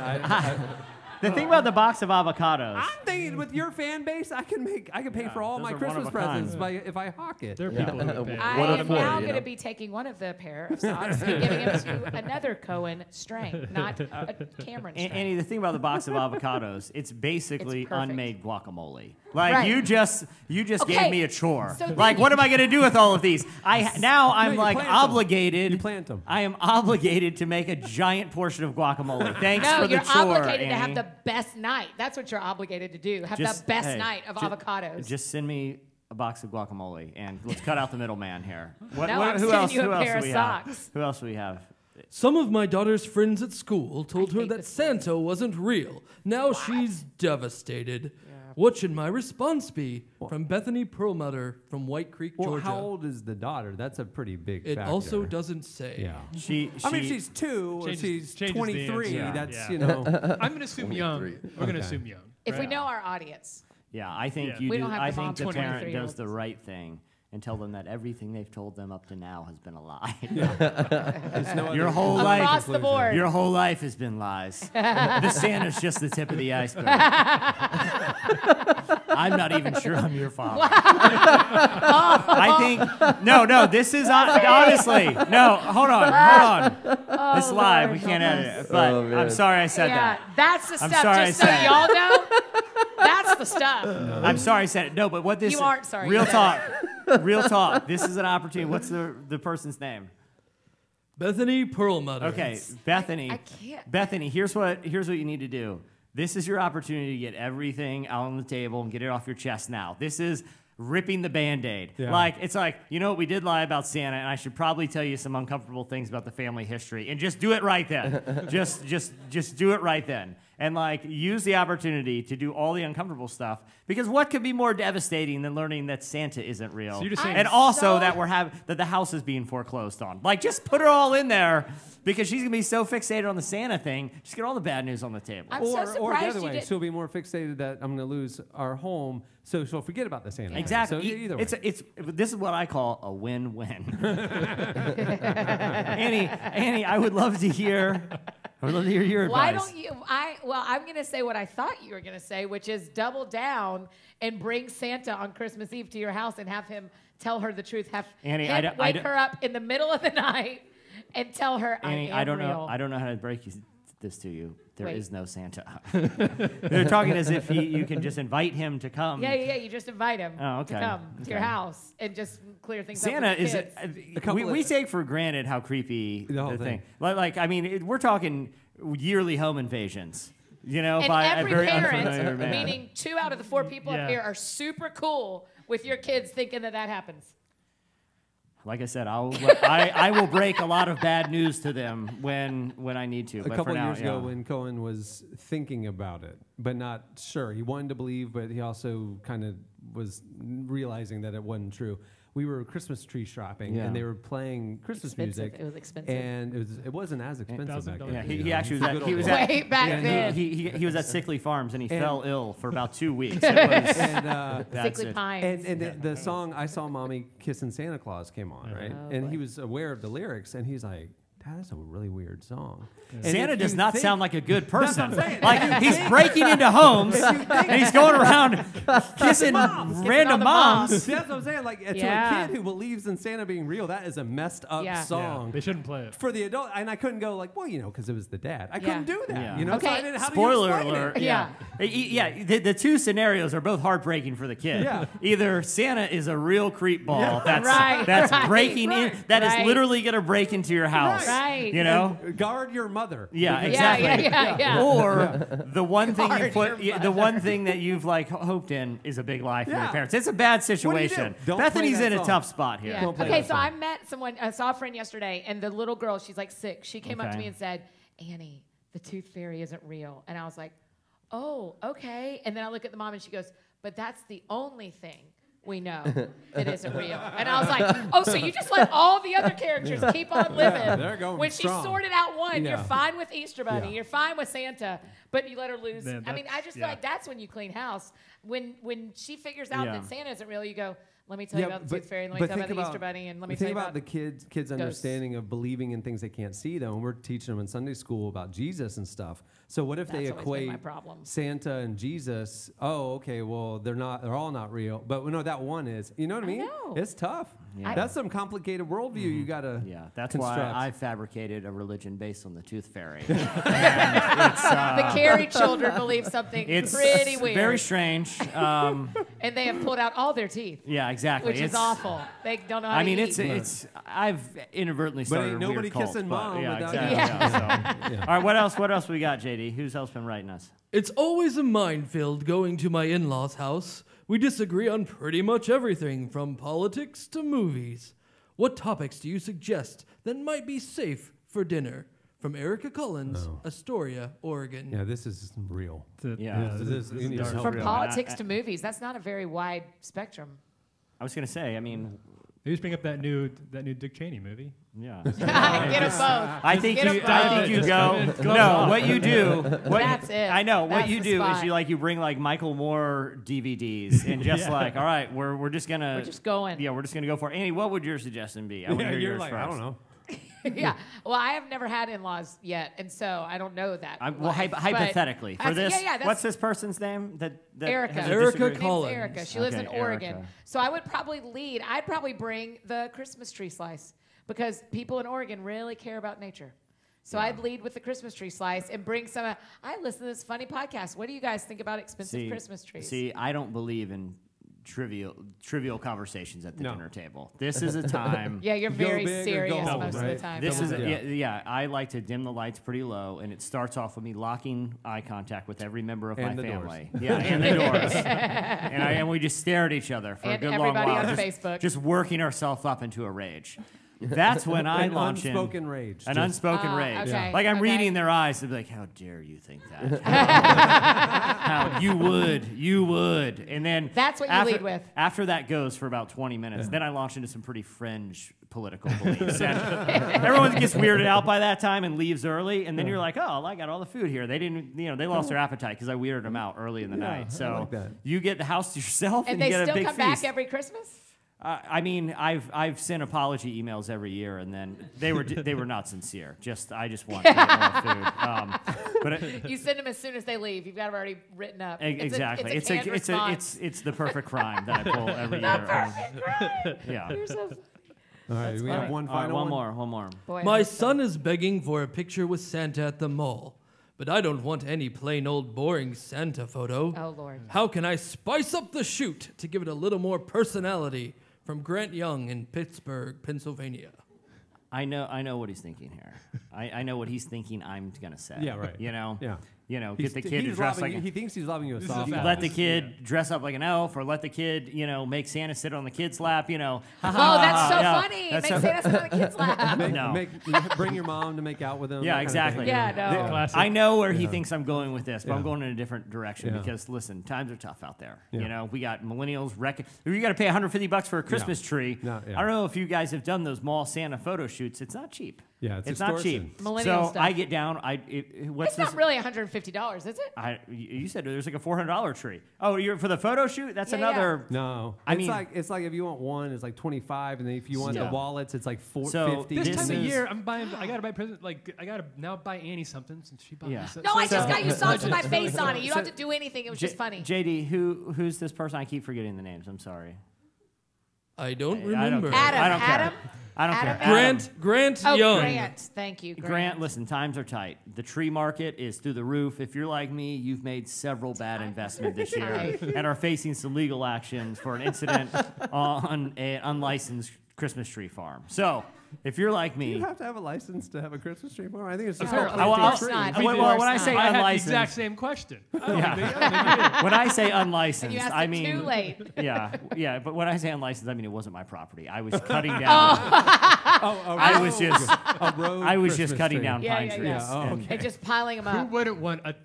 The thing about the box of avocados. I'm thinking with your fan base, I can pay for all those my are one Christmas of a kind. presents if I hawk it. There are people who would pay. I One of am four, now you going know? to be taking one of the pair of socks and giving them to another Cohen strain, not a Cameron strain. Annie, the thing about the box of avocados, it's basically It's perfect. unmade guacamole. Like Right. you just Okay, gave me a chore. so Like then what you- am I going to do with all of these? I'm you like plant 'em. obligated. You plant 'em. I am obligated to make a giant portion of guacamole. Thanks No, for the you're chore, obligated to have Annie. the best night. That's what you're obligated to do. Have Just- the best hey, night of ju- avocados. Just send me a box of guacamole and let's cut out the middleman here. No, I'm who sending else? you a Who else pair do of we have? socks. Who else do we have? Some of my daughter's friends at school told I her hate that this Santa wasn't real. Now she's devastated. What should my response be? From Bethany Perlmutter from White Creek, Well, Georgia. how old is the daughter? That's a pretty big It factor. also doesn't say. Yeah. She I mean, if she's 2 or Changes- she's changes the 23, answer. that's, Yeah. you know. I'm going to assume young. We're going to Okay. assume young. If we right? know our audience. Yeah, I think Yeah. you We do. don't have I the think mom the parent 23-year-olds. does the right thing and tell them that everything they've told them up to now has been a lie. There's no Your other whole Across life, the board. your whole life has been lies. The Santa's just the tip of the iceberg. I'm not even sure I'm your father. I think no. This is honestly no. Hold on. It's live. We can't edit it. But I'm sorry I said Yeah, that. that's the I'm stuff. sorry Just I so said it. y'all know, that's the stuff. I'm sorry I said it. No, but what this You aren't sorry Real you said talk. Real talk. This is an opportunity. What's the person's name? Bethany Perlmutter. Okay, Bethany. I can't. Bethany, here's what you need to do. This is your opportunity to get everything out on the table and get it off your chest now. This is ripping the Band-Aid. Yeah. It's like, you know what, we did lie about Santa, and I should probably tell you some uncomfortable things about the family history. And just do it right then. just do it right then. And use the opportunity to do all the uncomfortable stuff. Because what could be more devastating than learning that Santa isn't real? So you're just saying- and also that that the house is being foreclosed on. Just put her all in there because she's gonna be so fixated on the Santa thing. Just get all the bad news on the table. I'm so Or the surprised other you way, did. she'll be more fixated that I'm going to lose our home, so she'll forget about the Santa. thing. Exactly. So either way. This is what I call a win-win. Annie, I would love to hear your advice. Why don't you? I'm going to say what I thought you were going to say, which is double down and bring Santa on Christmas Eve to your house and have him tell her the truth. Have Annie, him wake her up in the middle of the night and tell her Annie, I am don't real. know. I don't know how to break this to you. There is Wait. no Santa. They're talking as if you can just invite him to come. Yeah. You just invite him Oh, okay. to come to your Okay. house and just clear things Santa up with is. the kids. We take for granted how creepy The whole the thing. thing. We're talking yearly home invasions. And by every a very unfamiliar parent, man. meaning 2 out of the 4 people Yeah. up here, are super cool with your kids thinking that happens. Like I said, I will break a lot of bad news to them when I need to. A But couple for now, years ago when Cohen was thinking about it, but not sure. He wanted to believe, but he also kind of was realizing that it wasn't true. We were Christmas tree shopping, Yeah. and they were playing Christmas Expensive. music. It was expensive. And it wasn't as expensive back $1,000. then. Yeah, you he know. actually It's a was good at, he old was days. at Way back yeah, then. he was at Sickley Farms and he And- fell ill for about 2 weeks. It was, And, that's Sickly it. Pines. and the song "I Saw Mommy Kissing Santa Claus" came on, right? Oh, and boy. he was aware of the lyrics, and he's like, "That's a really weird song." And Santa if does you not think- sound like a good person. saying. He's breaking into homes and he's going around kissing all random the moms. moms. See, that's what I'm saying. To Yeah. a kid who believes in Santa being real, that is a messed up Yeah. song. They shouldn't play it. For the adult, and I couldn't go because it was the dad. I couldn't do that, Yeah. you know. So Okay. I didn't. How Spoiler do you explain alert. It? Yeah. The 2 scenarios are both heartbreaking for the kid. Yeah. Either Santa is a real creep ball that's Right. breaking in, that is Right. literally going to break into your house. Right. You know? And guard your mother. Yeah, Because- exactly. Yeah. Or the one thing you Guard put, your the one thing that you've hoped in is a big lie from your Yeah. parents. It's a bad do you do? situation. Don't Bethany's play in that a song. tough spot here. Yeah. Don't play Okay, that so song. I met someone, I saw a friend yesterday, and the little girl, she's 6. She came up to Okay. me and said, Annie, the tooth fairy isn't real. And I was like, oh, okay. And then I look at the mom and she goes, but that's the only thing we know that isn't real. And I was like, oh, so you just let all the other characters keep on living. they're going when she strong. sorted out one, Yeah. you're fine with Easter Bunny, Yeah. you're fine with Santa, but you let her lose. Man, I mean, I just feel yeah. like that's when you clean house. When she figures out Yeah. that Santa isn't real, you go, let me tell you about the Tooth Fairy, and let me but tell you think about the Easter Bunny, and let me think tell you about the kids' understanding of believing in things they can't see, though. And we're teaching them in Sunday school about Jesus and stuff. So what if they That's always been my equate problem. Santa and Jesus? Oh, okay. Well, they're all not real. But no, that one is. You know what I mean? know. It's tough. Yeah. That's some complicated worldview you gotta. Yeah, that's construct. why I fabricated a religion based on the tooth fairy. The Carey children believe something It's pretty weird. very strange. And they have pulled out all their teeth, Yeah, exactly. which is awful. They don't know how I to mean, eat. it's. I've inadvertently But started ain't a weird nobody cult, kissing but mom yeah, without exactly. you. Yeah, so. All right, what else? What else we got, JD? Who's else been writing us? It's always a minefield going to my in-laws' house. We disagree on pretty much everything from politics to movies. What topics do you suggest that might be safe for dinner? From Erica Collins, Astoria, Oregon. Yeah, this is real. This is From politics to movies, that's not a very wide spectrum. I was going to say, I mean, Maybe just bring up that new Dick Cheney movie. yeah. Get them both. I think Get 'em you both. go. No, what you do. That's it. I know what That's you the do spot. is you bring like Michael Moore DVDs and just like, all right, we're just gonna. We're just going. Yeah, we're just gonna go for it. Annie, what would your suggestion be? I want to hear you're yours like, first. I don't know. Yeah. Well, I have never had in-laws yet, and so I don't know that. Well, life, but hypothetically, for that's- this, that's what's this person's name? That Erica. has a Erica disagree- Her Collins. name's Erica. She lives in Okay, Oregon. Erica. So I would probably lead. I'd probably bring the Christmas tree slice because people in Oregon really care about nature. So I'd lead with the Christmas tree slice and bring some. I listen to this funny podcast. What do you guys think about expensive Christmas trees? See, I don't believe in trivial conversations at the dinner table. This is a time. Yeah, you're Go very big or go serious home, most of right? the time. This is Yeah. yeah. I like to dim the lights pretty low, and it starts off with me locking eye contact with every member of And my the doors. family. Yeah, and the doors. And we just stare at each other for a And good long everybody while, on just, Facebook. just working ourselves up into a rage. That's when I An launch unspoken in rage. an Just- unspoken rage. okay, Like I'm okay. reading their eyes, they'd be like, "How dare you think that? How you would." And then That's what you after, lead with. After that goes for about 20 minutes, then I launch into some pretty fringe political beliefs. And everyone gets weirded out by that time and leaves early. And then you're like, "Oh, I got all the food here." They didn't, they lost their appetite because I weirded them out early in the night. So like that. you get the house to yourself and and, they you get still a big come feast. back every Christmas? I mean, I've sent apology emails every year, and then they were not sincere. I just want to get more food. But You send them as soon as they leave. You've got them already written up. exactly, It's a canned response. it's the perfect crime that I pull every The year. perfect crime. Yeah. You're so- All right, we have funny. one All right, final one more. Boy, My son is begging for a picture with Santa at the mall, but I don't want any plain old boring Santa photo. Oh, Lord. How can I spice up the shoot to give it a little more personality? From Grant Young in Pittsburgh, Pennsylvania. I know what he's thinking here. I know what he's thinking I'm gonna say. Yeah, right. Get He's- the kid to he's dress lobbing like. he thinks he's lobbing you a This is a softball. fact. Let the kid dress up like an elf, or let the kid, make Santa sit on the kid's lap. Oh, that's so yeah. funny. That's Make so- Santa sit on the kid's lap. No. Bring your mom to make out with him. Yeah, that kind of exactly. thing. Yeah, no. Classic. I know where he thinks I'm going with this, but I'm Yeah. going in a different direction Yeah. because listen, times are tough out there. Yeah. We got millennials wrecking. You got to pay $150 for a Christmas tree. No, yeah. I don't know if you guys have done those mall Santa photo shoots. It's not cheap. Yeah, it's not extortion. cheap. Millennial so stuff. I get down. What's It's this? not really $150, is it? You said there's like a $400 tree. Oh, you're for the photo shoot? That's Yeah, another. No, I it's mean- like if you want one, it's like 25, and then if you want the Still. wallets, it's like So 450. This This time of is- year, I gotta buy present. Like I gotta now buy Annie something since she bought Yeah. me. No, I just got you songs with my So- face on it. You don't have to do anything. It was just funny. JD, who's this person? I keep forgetting the names. I'm sorry. I don't I remember. don't care. Adam, I don't care. Adam? I don't Adam care. Adam? Grant Oh, Young. Grant. Thank you, Grant, listen, times are tight. The tree market is through the roof. If you're like me, you've made several bad investments this year and are facing some legal actions for an incident on an unlicensed Christmas tree farm. So, if you're like Do me, you have to have a license to have a Christmas tree farm? I think it's just No, called of planting course trees. not. when I say I had the unlicensed, exact same question. yeah. When I say And you unlicensed, asked I it mean too late. yeah. But when I say unlicensed, I mean it wasn't my property. I was cutting down. I was just a road I was just Christmas cutting tree. down Yeah, pine yeah, trees. yeah. Oh, And- okay. And just piling them Who up. wouldn't want a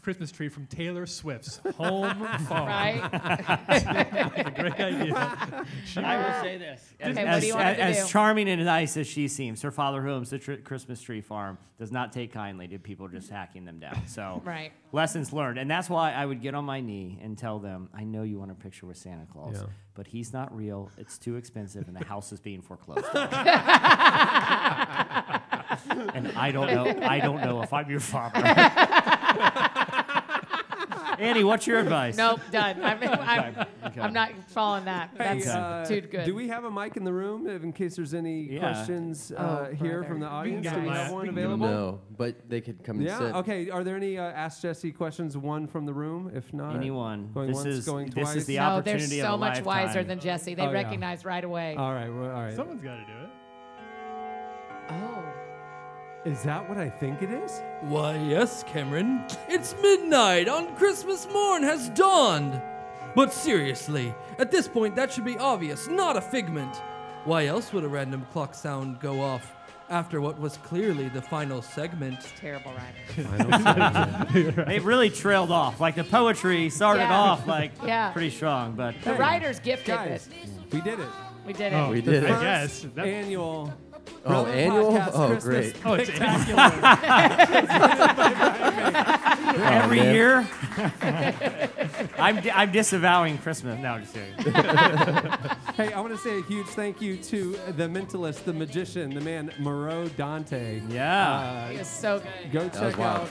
Christmas tree from Taylor Swift's home farm? Right? That's a great idea. I will say this. Okay, what do you want him to as do? charming and nice as she seems, her father, who owns the Christmas tree farm, does not take kindly to people just hacking them down. So, Right. lessons learned. And that's why I would get on my knee and tell them, I know you want a picture with Santa Claus, Yeah. but he's not real, it's too expensive, and the house is being foreclosed on. And I don't know if I'm your father. Annie, what's your advice? Nope, done. I'm not following that. Hey, That's too good. Do we have a mic in the room in case there's any Yeah. questions here brother. from the audience? get Do we my- have one we can get available? No, but they could come and Yeah. sit. Okay. Are there any Ask Jesse questions? One from the room. If not, Anyone. Going This once, is going this twice. is the no, they're opportunity so of a much lifetime. wiser than Jesse. They Oh, yeah. recognize right away. All right. Well, all right. Someone's got to do it. Oh. Is that what I think it is? Why, yes, Cameron. It's midnight on Christmas morn has dawned. But seriously, at this point that should be obvious, not a figment. Why else would a random clock sound go off After what was clearly the final segment, Terrible writing. It really trailed off. Like the poetry started Yeah. off like Yeah. pretty strong, but The writers gifted Guys, it. we did it. We did it. Oh, We did The it. I first guess. annual. Oh, Relevant annual? Podcast Oh, Christmas great. Oh, it's Spectacular. every man. year, I'm disavowing Christmas. No, I'm just kidding. Hey, I want to say a huge thank you to the mentalist, the magician, the man Murrow Dante. Yeah. It was so good. Go was check wild. out.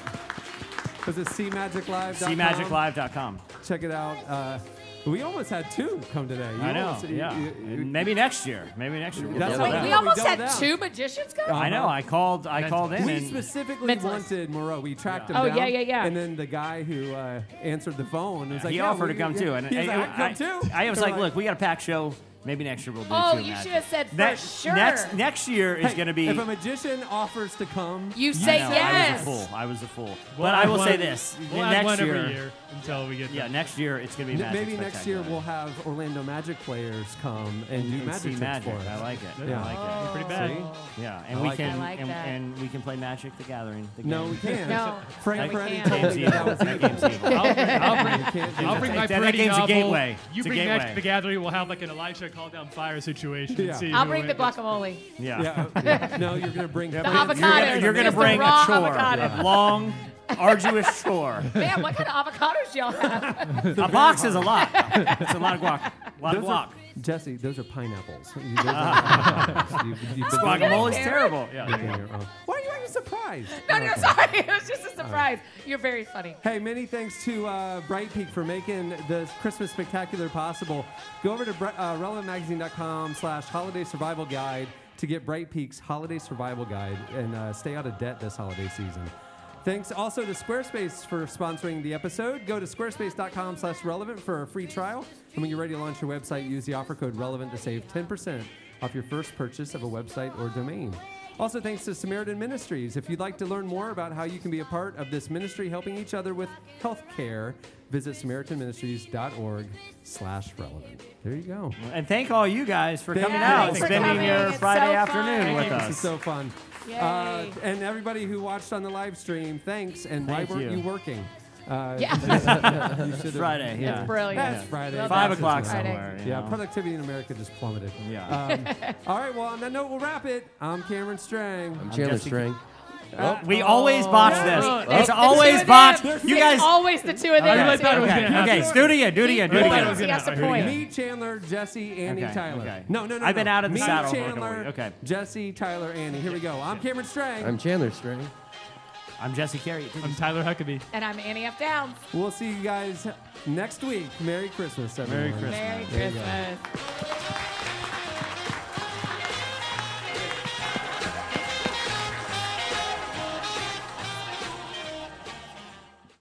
Was it cmagiclive.com? cmagiclive.com. Check it out. We almost had 2 come today. You I know. almost- Yeah. And maybe next year. Maybe next year. We'll That's double what Wait, down. we we almost doubled had down. 2 magicians come? I know. I called in. We And specifically Mentalist. wanted Murrow. We tracked him Oh, down. yeah. And then the guy who answered the phone was like, he yeah, offered to come too. And he was like, I can come too. I was They're like, look, we got a packed show. Maybe next year we'll do Oh, 2 you matches. should have said for next, sure. Next year is hey, going to be. if a magician offers to come, You say I know, yes. I was a fool. We'll But I add will say one- this. We'll add next one year, every year until we get Yeah, there. next year it's going to be Magic maybe next year Spectacular. we'll have Orlando Magic players come and do And magic see tricks magic. for us. I like it. Yeah. I like it. Pretty bad. See? Yeah, and I we like can it. I like that. and we can play Magic the Gathering. The No, game. we can't. No. Frank we Peretti can't. told me that was That evil. game's evil. I'll bring my That pretty game's a novel. gateway. You It's a bring gateway. Magic the Gathering. We'll have like an Elisha call down fire situation. Yeah. And see I'll who bring the wins. guacamole. Yeah. Yeah. No, you're gonna bring Yeah, The but avocados. You're gonna Just the bring raw a chore, avocado. a long, arduous chore. Man, what kind of avocados y'all have? A box is a lot. It's a lot of guac. A lot of guac. Jesse, those are pineapples. Those are you've been Guacamole's Carrot? terrible. doing Yeah. your own. Why are you surprised? No, sorry. It was just a surprise. You're very funny. Hey, many thanks to Brightpeak for making the Christmas Spectacular possible. Go over to relevantmagazine.com/holiday survival guide to get Brightpeak's holiday survival guide and stay out of debt this holiday season. Thanks also to Squarespace for sponsoring the episode. Go to squarespace.com/relevant for a free trial. And when you're ready to launch your website, use the offer code RELEVANT to save 10% off your first purchase of a website or domain. Also, thanks to Samaritan Ministries. If you'd like to learn more about how you can be a part of this ministry helping each other with health care, visit SamaritanMinistries.org/relevant. There you go. And thank all you guys for Thank coming you. out, Thanks for spending coming. your It's Friday so afternoon fun. with This us. is so fun. Yay. And everybody who watched on the live stream, thanks. And Thank why weren't you. you working? Yeah. You should've- Friday, yeah. It's brilliant. That's Friday. Well 5 done. o'clock Friday. somewhere. you Yeah, know. productivity in America just plummeted. Yeah. All right, well, on that note, we'll wrap it. I'm Cameron Strang. I'm Chandler Jesse- Strang. We always botch Yeah. this. There's It's the always two of botched. them. You It's guys. always the two of them. really thought it was Okay, gonna okay. happen. Do it again. Do it again. Do it Points. again. He has to Here we go. point. Me, Chandler, Jesse, Annie, Okay, Tyler. okay. No. I've been out of the Me, saddle for a couple Chandler, weeks. Okay. Jesse, Tyler, Annie. Here we go. I'm Cameron Strang. I'm Chandler Strang. I'm Jesse Carey. I'm Tyler Huckabee. And I'm Annie F. Downs. We'll see you guys next week. Merry Christmas, everyone. Merry Christmas. Merry There you go. Christmas.